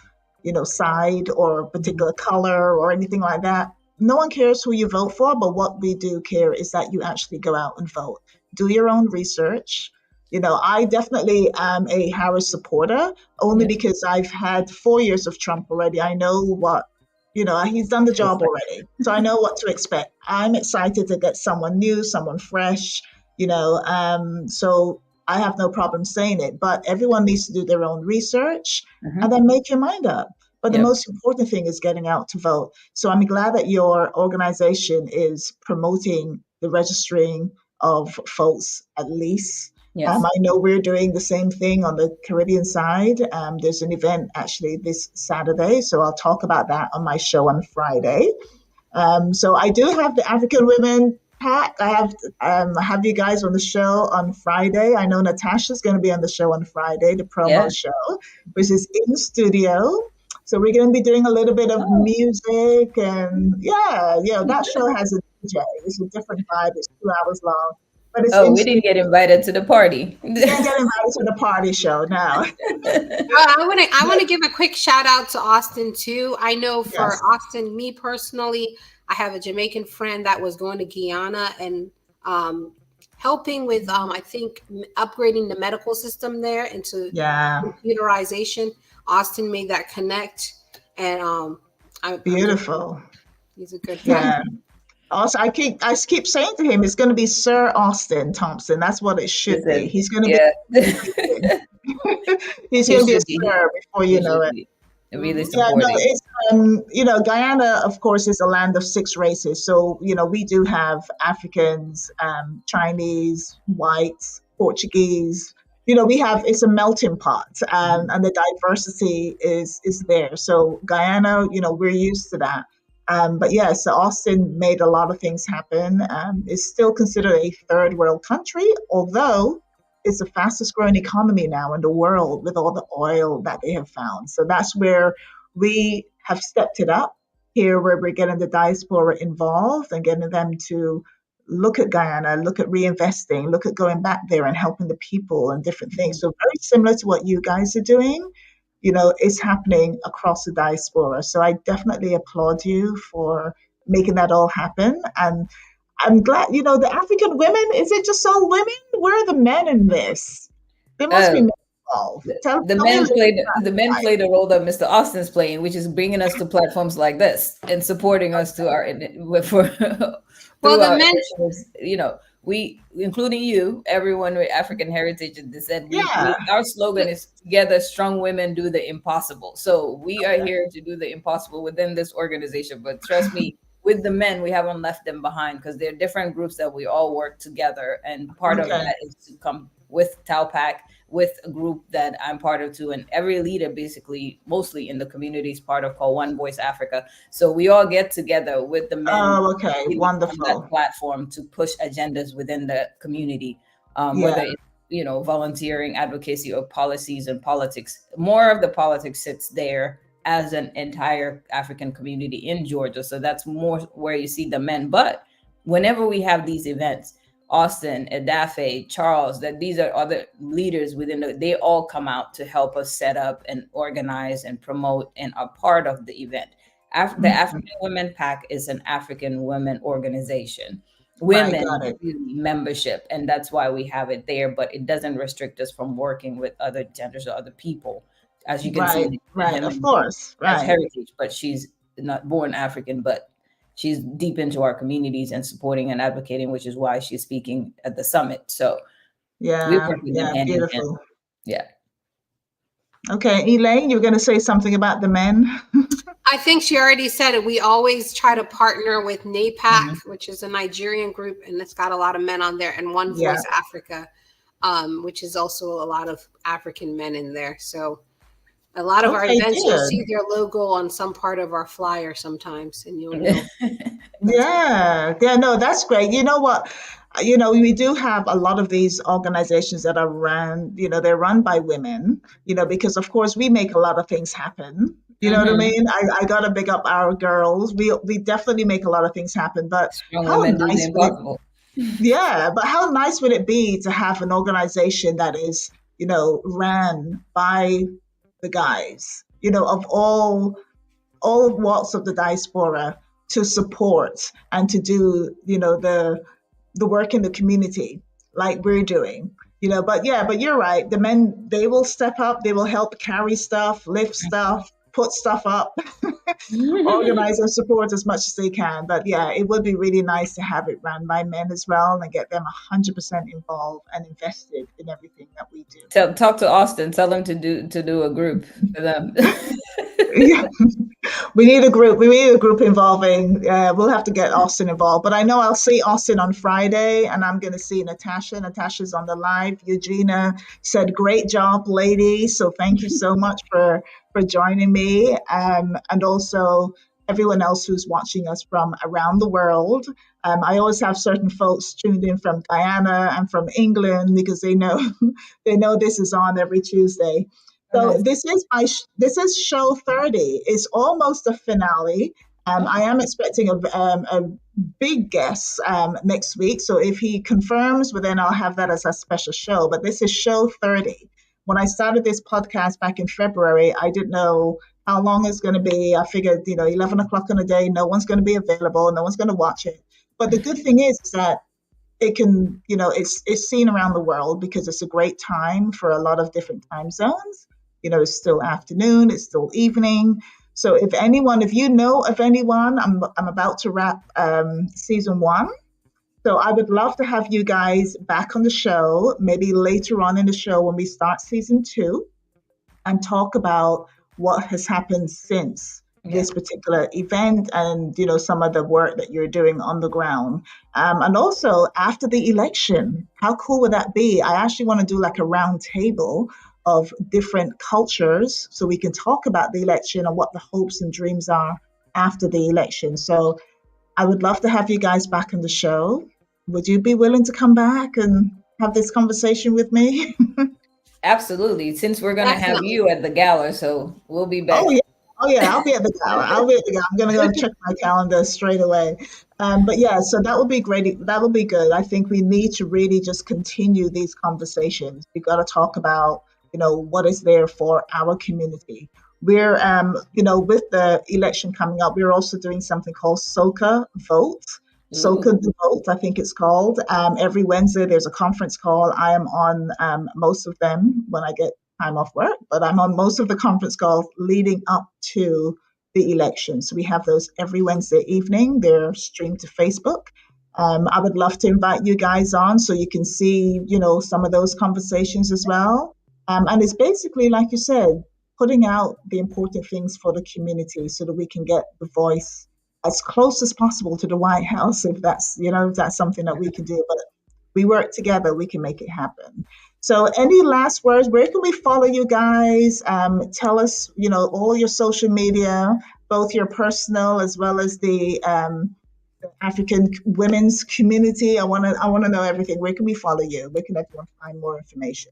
side or a particular color or anything like that. No one cares who you vote for, but what we do care is that you actually go out and vote. Do your own research. I definitely am a Harris supporter, only because I've had 4 years of Trump already. I know what, he's done the job already. So I know what to expect. I'm excited to get someone new, someone fresh, so I have no problem saying it. But everyone needs to do their own research and then make your mind up. But the most important thing is getting out to vote. So I'm glad that your organization is promoting the registering of folks, at least. I know we're doing the same thing on the Caribbean side. There's an event actually this Saturday, so I'll talk about that on my show on Friday. So I do have the African Women Pack. I have you guys on the show on Friday. I know Natasha's going to be on the show on Friday, the promo show, which is in studio. So we're going to be doing a little bit of music, and that show has a DJ. It's a different vibe. It's 2 hours long. But it's we didn't get invited to the party. We didn't get invited to the party show now. I want to give a quick shout out to Austin too. I know for Austin, me personally, I have a Jamaican friend that was going to Guyana and helping with I think upgrading the medical system there into computerization. Austin made that connect, and beautiful. He's a good guy. Yeah. Also, I keep saying to him, it's going to be Sir Austin Thompson. That's what it should be. He's going to be. He's going to be a sir before you know it. Really supporting. Guyana, of course, is a land of 6 races. So we do have Africans, Chinese, whites, Portuguese. It's a melting pot, and the diversity is there. So Guyana, we're used to that. But yes, Austin made a lot of things happen. It's still considered a third world country, although it's the fastest growing economy now in the world with all the oil that they have found. So that's where we have stepped it up here, where we're getting the diaspora involved and getting them to look at Guyana, look at reinvesting, look at going back there and helping the people and different things. So very similar to what you guys are doing. It's happening across the diaspora. So I definitely applaud you for making that all happen. And I'm glad, the African women, is it just all women? Where are the men in this? There must be men involved. The men play the role that Mr. Austin's playing, which is bringing us to platforms like this and supporting us to the men, we, including you, everyone with African heritage and descent, our slogan is "Together, strong women do the impossible." So we are here to do the impossible within this organization. But trust me, with the men, we haven't left them behind, because they're different groups that we all work together. And part of that is to come with TAWPAC, with a group that I'm part of too. And every leader, basically, mostly in the community, is part of called One Voice Africa. So we all get together with the men. Oh, okay. Wonderful. On that platform to push agendas within the community, whether it's, volunteering, advocacy, or policies and politics. More of the politics sits there as an entire African community in Georgia. So that's more where you see the men. But whenever we have these events, Austin, Adafe, Charles, that these are other leaders they all come out to help us set up and organize and promote and are part of the event. The African Women Pack is an African women organization. Women membership, and that's why we have it there, but it doesn't restrict us from working with other genders or other people. As you can see, of course, as heritage, but she's not born African, but she's deep into our communities and supporting and advocating, which is why she's speaking at the summit. So beautiful. Yeah. Okay, Elaine, you're going to say something about the men. I think she already said it. We always try to partner with NAPAC, which is a Nigerian group, and it's got a lot of men on there, and One Voice Africa. which is also a lot of African men in there. So a lot of our Okay, events, you'll good. see their logo on some part of our flyer sometimes, and you'll know. Yeah, yeah, no, that's great. You know what? We do have a lot of these organizations that are run, they're run by women, because of course we make a lot of things happen. You know what I Hmm. mean? I gotta big up our girls. We definitely make a lot of things happen, but Strong how women do the nice would it, impossible. yeah, but how nice would it be to have an organization that is, ran by the guys, of all walks of the diaspora to support and to do, the work in the community like we're doing. But you're right. The men, they will step up, they will help carry stuff, lift stuff, put stuff up, organize and support as much as they can. But yeah, it would be really nice to have it run by men as well and get them 100% involved and invested in everything that we do. Talk to Austin. Tell him to do a group for them. Yeah, we need a group. We need a group involving. We'll have to get Austin involved. But I know I'll see Austin on Friday, and I'm going to see Natasha. Natasha's on the live. Eugenia said, "Great job, lady." So thank you so much for joining me, and also everyone else who's watching us from around the world. I always have certain folks tuned in from Guyana and from England because they know they know this is on every Tuesday. Oh, So nice. this is show 30. It's almost a finale. Oh, I am expecting a big guest next week. So if he confirms, well, then I'll have that as a special show. But this is show 30. When I started this podcast back in February, I didn't know how long it's going to be. I figured, 11 o'clock in the day, no one's going to be available, no one's going to watch it. But the good thing is that it can, it's seen around the world because it's a great time for a lot of different time zones. It's still afternoon, it's still evening. So if you know of anyone, I'm about to wrap season one. So I would love to have you guys back on the show, maybe later on in the show when we start season two and talk about what has happened since yeah. this particular event and some of the work that you're doing on the ground, and also after the election. How cool would that be? I actually want to do like a round table of different cultures so we can talk about the election and what the hopes and dreams are after the election. So I would love to have you guys back on the show. Would you be willing to come back and have this conversation with me? Absolutely. Since we're gonna have Definitely. you at the gala, so we'll be Oh back. yeah, oh yeah. I'll be at the gala. I'll be at the gala. I'm gonna go check my calendar straight away. But yeah, so that would be great. That would be good. I think we need to really just continue these conversations. We got to talk about what is there for our community. We're with the election coming up, we're also doing something called Soca Vote. Ooh. Soca the Vote, I think it's called. Every Wednesday there's a conference call. I am on most of them when I get time off work, but I'm on most of the conference calls leading up to the election. So we have those every Wednesday evening. They're streamed to Facebook. I would love to invite you guys on so you can see, some of those conversations as well. And it's basically, like you said, putting out the important things for the community so that we can get the voice as close as possible to the White House, if that's something that we can do. But we work together, we can make it happen. So, any last words? Where can we follow you guys? Tell us, all your social media, both your personal as well as the African women's community. I want to know everything. Where can we follow you? Where can everyone find more information?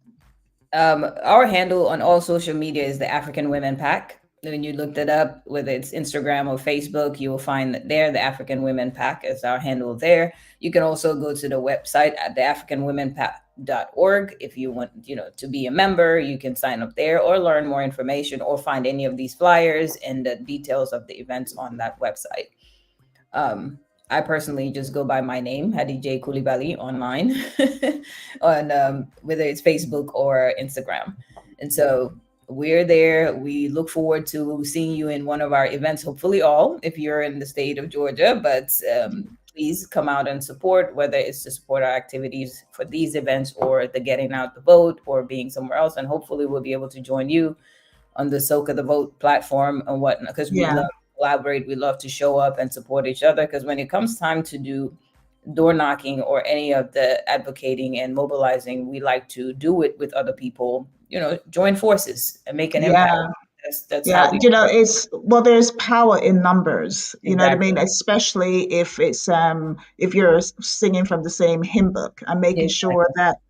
Our handle on all social media is the African Women Pack. When you looked it up, whether it's Instagram or Facebook, you will find that there, the African Women Pack is our handle there. You can also go to the website at theafricanwomenpack.org. If you want, to be a member, you can sign up there or learn more information or find any of these flyers and the details of the events on that website. I personally just go by my name, Hadi J Koulibaly, online, on whether it's Facebook or Instagram. And so we're there. We look forward to seeing you in one of our events, hopefully all, if you're in the state of Georgia. But please come out and support, whether it's to support our activities for these events or the getting out the vote or being somewhere else. And hopefully we'll be able to join you on the Soca the Vote platform and whatnot, because we Yeah, love to collaborate. We love to show up and support each other. Because when it comes time to do door knocking or any of the advocating and mobilizing, we like to do it with other people, join forces and make an impact. Yeah. That's Yeah, how we there's power in numbers, you know what I mean? exactly. Especially if you're singing from the same hymn book and making sure Exactly.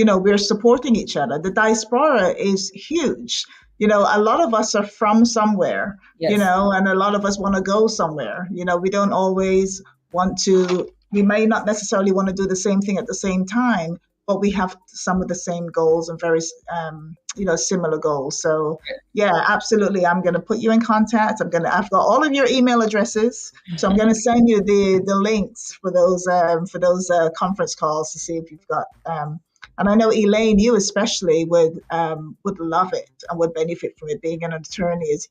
that, we're supporting each other. The diaspora is huge. A lot of us are from somewhere, Yes. and a lot of us want to go somewhere. We don't always we may not necessarily want to do the same thing at the same time, but we have some of the same goals and very, similar goals. So yeah, absolutely. I'm going to put you in contact. I've got all of your email addresses. So I'm going to send you the links for those conference calls to see if you've got, and I know Elaine, you especially would love it and would benefit from it. Being an attorney is,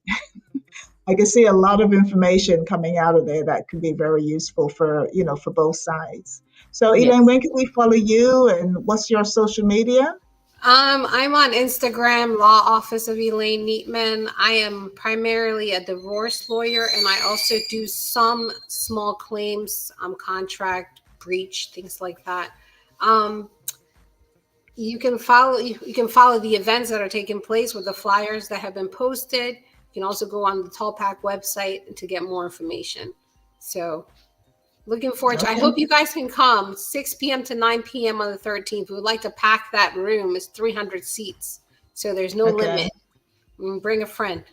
I can see a lot of information coming out of there that could be very useful for both sides. So Elaine, Yes. when can we follow you and what's your social media? I'm on Instagram, Law Office of Elaine Neatman. I am primarily a divorce lawyer, and I also do some small claims, contract breach, things like that. You can follow the events that are taking place with the flyers that have been posted. You can also go on the TAWPAC website to get more information. So looking forward to. I hope you guys can come 6 p.m. to 9 p.m. on the 13th. We would like to pack that room. It's 300 seats, so there's no Okay. limit. Bring a friend.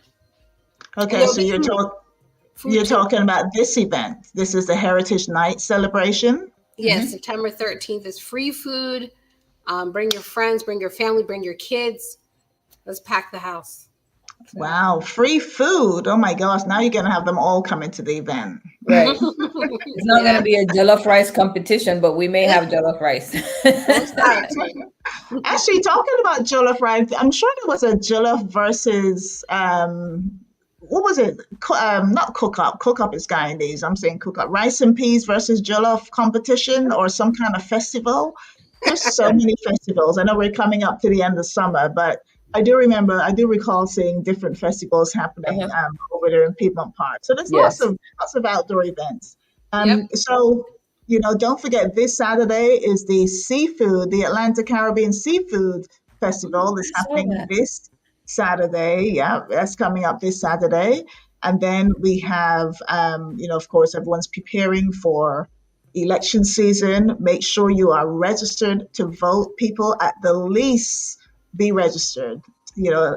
Okay, so you're Too. talking about this event. This is the Heritage Night celebration. Yes, September 13th is free food. Bring your friends, bring your family, bring your kids. Let's pack the house. Wow, free food. Oh my gosh, now you're going to have them all coming to the event. Right. It's not going to be a jollof rice competition, but we may have jollof rice. Actually, talking about jollof rice, I'm sure there was a jollof versus what was it? Not cook up. Cook up is Guyanese. I'm saying cook up. Rice and peas versus jollof competition or some kind of festival. There's so many festivals. I know we're coming up to the end of summer, but I do recall seeing different festivals happening over there in Piedmont Park. So there's Yes. lots of outdoor events. So don't forget this Saturday is the Atlanta Caribbean Seafood Festival is happening this Saturday. Yeah, that's coming up this Saturday. And then we have, of course, everyone's preparing for election season. Make sure you are registered to vote. People at the least be registered.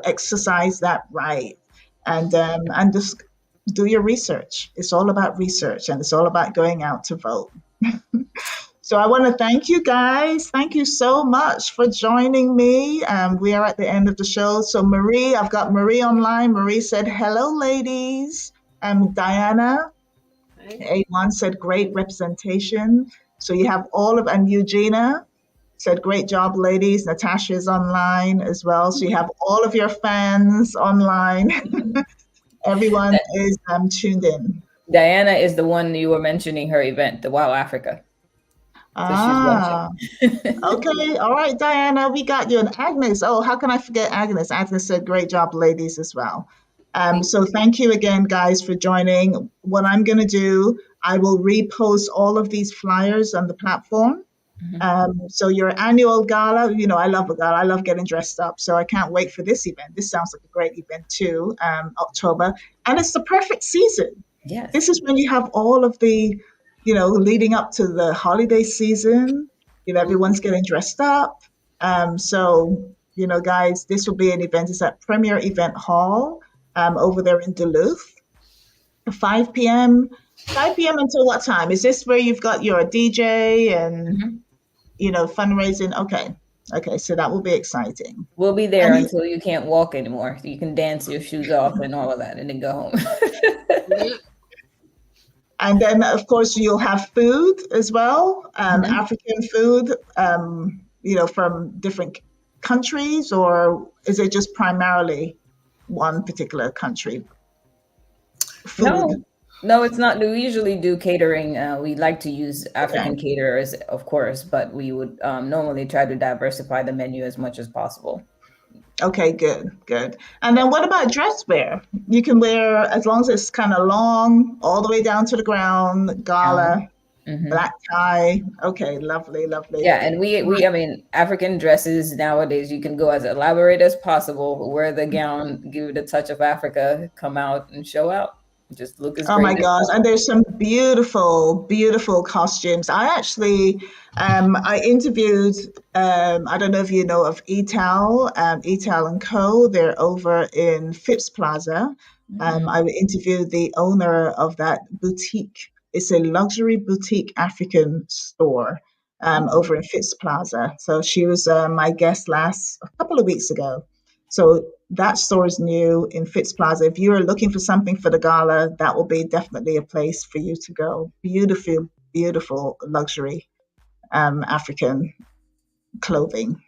Exercise that right, and just do your research. It's all about research, and it's all about going out to vote. So I want to thank you guys. Thank you so much for joining me. We are at the end of the show. So Marie, I've got Marie online. Marie said, hello, ladies. Diana, A1 said, great representation. So you have and Eugenia said, great job, ladies. Natasha is online as well. So you have all of your fans online. Everyone is tuned in. Diana is the one you were mentioning her event, the Wow Africa. So she's watching. Okay. All right, Diana, we got you. And Agnes, oh, how can I forget Agnes? Agnes said, great job, ladies, as well. So thank you again, guys, for joining. What I'm going to do, I will repost all of these flyers on the platform. So your annual gala, I love a gala. I love getting dressed up. So I can't wait for this event. This sounds like a great event too, October. And it's the perfect season. Yes. This is when you have all of the, leading up to the holiday season. Everyone's getting dressed up. So, guys, this will be an event. It's at Premier Event Hall over there in Duluth. 5 p.m. 5 p.m. until what time? Is this where you've got your DJ and, fundraising? Okay. So that will be exciting. We'll be there until you can't walk anymore. You can dance your shoes off and all of that and then go home. And then, of course, you'll have food as well, African food, from different countries, or is it just primarily one particular country food? No, it's not. We usually do catering. We like to use African caterers, of course, but we would normally try to diversify the menu as much as possible. Okay, good. And then what about dress wear? You can wear, as long as it's kind of long, all the way down to the ground, gala. Black tie. Okay, lovely, lovely. Yeah, and I mean, African dresses nowadays, you can go as elaborate as possible, wear the gown, give it a touch of Africa, come out and show out. Just look as Oh my great as gosh. And possible. there's some beautiful, beautiful costumes. I interviewed, I don't know if you know of Etal and Co. They're over in Phipps Plaza. Mm, I interviewed the owner of that boutique. It's a luxury boutique African store mm. over in Phipps Plaza. So she was my guest a couple of weeks ago. So that store is new in Fitz Plaza. If you are looking for something for the gala, that will be definitely a place for you to go. Beautiful, beautiful luxury African clothing.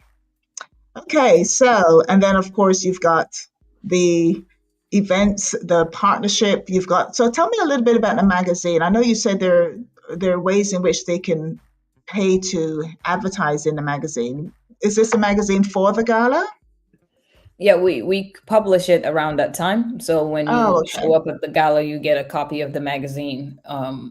Okay, so, and then of course you've got the events, the partnership. So tell me a little bit about the magazine. I know you said there are ways in which they can pay to advertise in the magazine. Is this a magazine for the gala? Yeah, we publish it around that time. So when Oh, you okay. show up at the gala, you get a copy of the magazine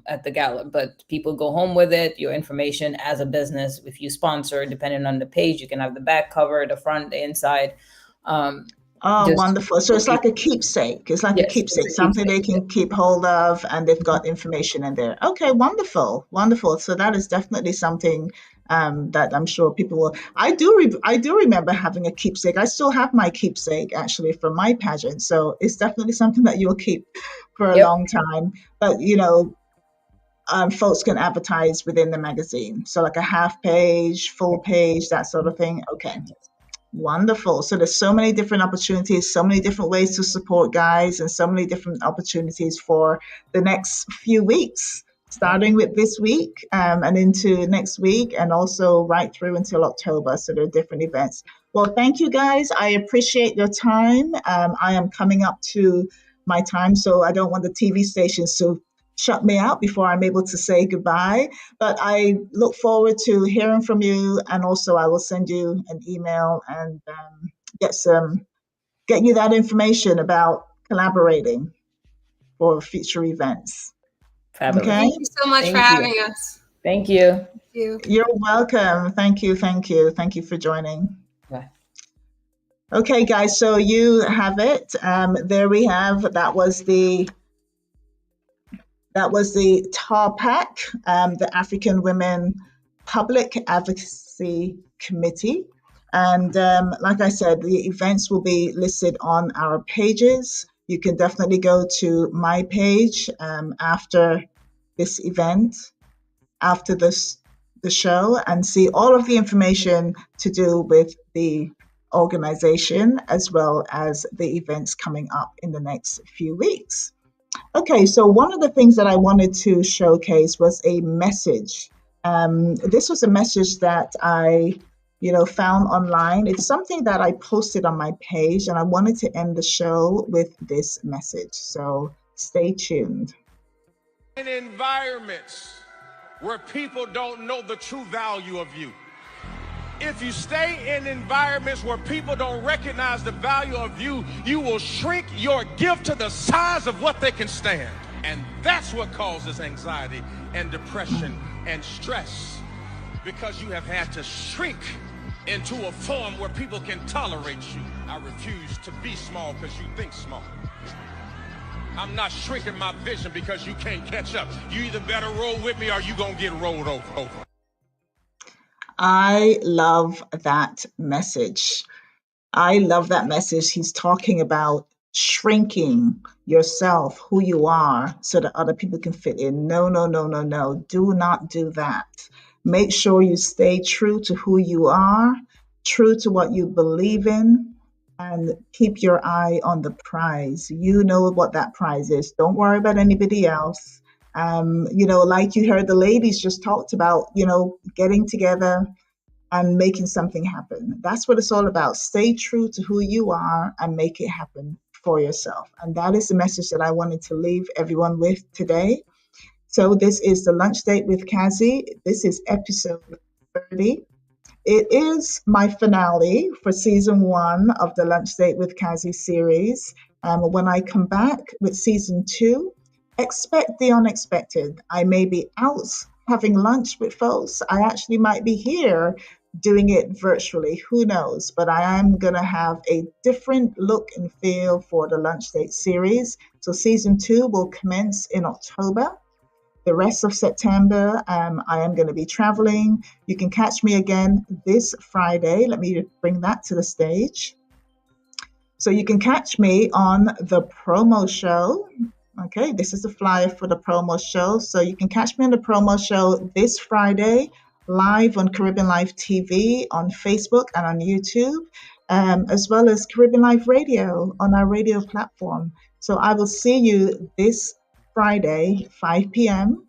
at the gala. But people go home with it, your information as a business. If you sponsor, depending on the page, you can have the back cover, the front, the inside. Um, Oh, just wonderful. So for it's like a people. keepsake. It's like a Yes, it's keepsake, a something they keepsake. can keep hold of, and they've got information in there. Okay, wonderful, wonderful. So that is definitely something that I'm sure people will. I do remember having a keepsake. I still have my keepsake actually from my pageant. So it's definitely something that you'll keep for a Yep. long time. But folks can advertise within the magazine. So like a half page, full page, that sort of thing. Okay. Wonderful. So there's so many different opportunities, so many different ways to support guys, and so many different opportunities for the next few weeks, starting with this week and into next week, and also right through until October. So there are different events. Well, thank you guys. I appreciate your time. I am coming up to my time, so I don't want the TV stations to shut me out before I'm able to say goodbye. But I look forward to hearing from you, and also I will send you an email and get you that information about collaborating for future events. Fabulous. Okay, Thank you so much for Thank you. having us. Thank you. Thank you. you're welcome. Thank you, thank you, thank you for joining. Bye. Okay, guys, so you have it. There we have. That was the TAWPAC, the African Women Public Advocacy Committee. And like I said, the events will be listed on our pages. You can definitely go to my page after this event, after the show, and see all of the information to do with the organization as well as the events coming up in the next few weeks. Okay, so one of the things that I wanted to showcase was a message. This was a message that I found online. It's something that I posted on my page, and I wanted to end the show with this message. So stay tuned. In environments where people don't know the true value of you. If you stay in environments where people don't recognize the value of you, you will shrink your gift to the size of what they can stand. And that's what causes anxiety and depression and stress, because you have had to shrink into a form where people can tolerate you. I refuse to be small because you think small. I'm not shrinking my vision because you can't catch up. You either better roll with me or you gonna get rolled over. I love that message. I love that message. He's talking about shrinking yourself, who you are, so that other people can fit in. No, no, no, no, no. Do not do that. Make sure you stay true to who you are, true to what you believe in, and keep your eye on the prize. You know what that prize is. Don't worry about anybody else. Like you heard the ladies just talked about, getting together and making something happen. That's what it's all about. Stay true to who you are and make it happen for yourself. And that is the message that I wanted to leave everyone with today. So this is the lunch date with Cazzy. This is episode 30. It is my finale for season 1 of the Lunch Date with Cazzy series. When I come back with season 2, expect the unexpected. I may be out having lunch with folks. I actually might be here doing it virtually. Who knows? But I am going to have a different look and feel for the Lunch Date series. So season 2 will commence in October. The rest of September, I am going to be traveling. You can catch me again this Friday. Let me bring that to the stage. So you can catch me on the promo show. Okay, this is the flyer for the promo show. So you can catch me on the promo show this Friday, live on Caribbean Live TV, on Facebook and on YouTube, as well as Caribbean Live Radio on our radio platform. So I will see you this Friday, 5 p.m.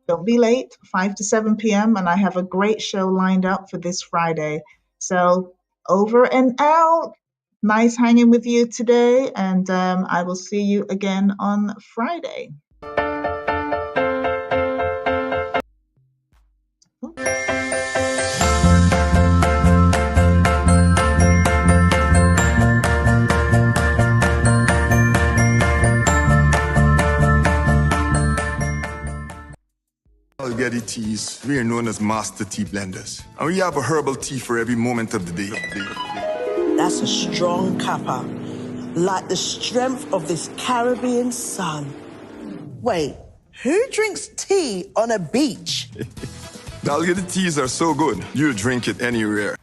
Don't be late, 5 to 7 p.m. And I have a great show lined up for this Friday. So over and out. Nice hanging with you today. And I will see you again on Friday. Getty teas, we are known as master tea blenders. And we have a herbal tea for every moment of the day. That's a strong kappa, like the strength of this Caribbean sun. Wait, who drinks tea on a beach? Dalgety teas are so good, you drink it anywhere.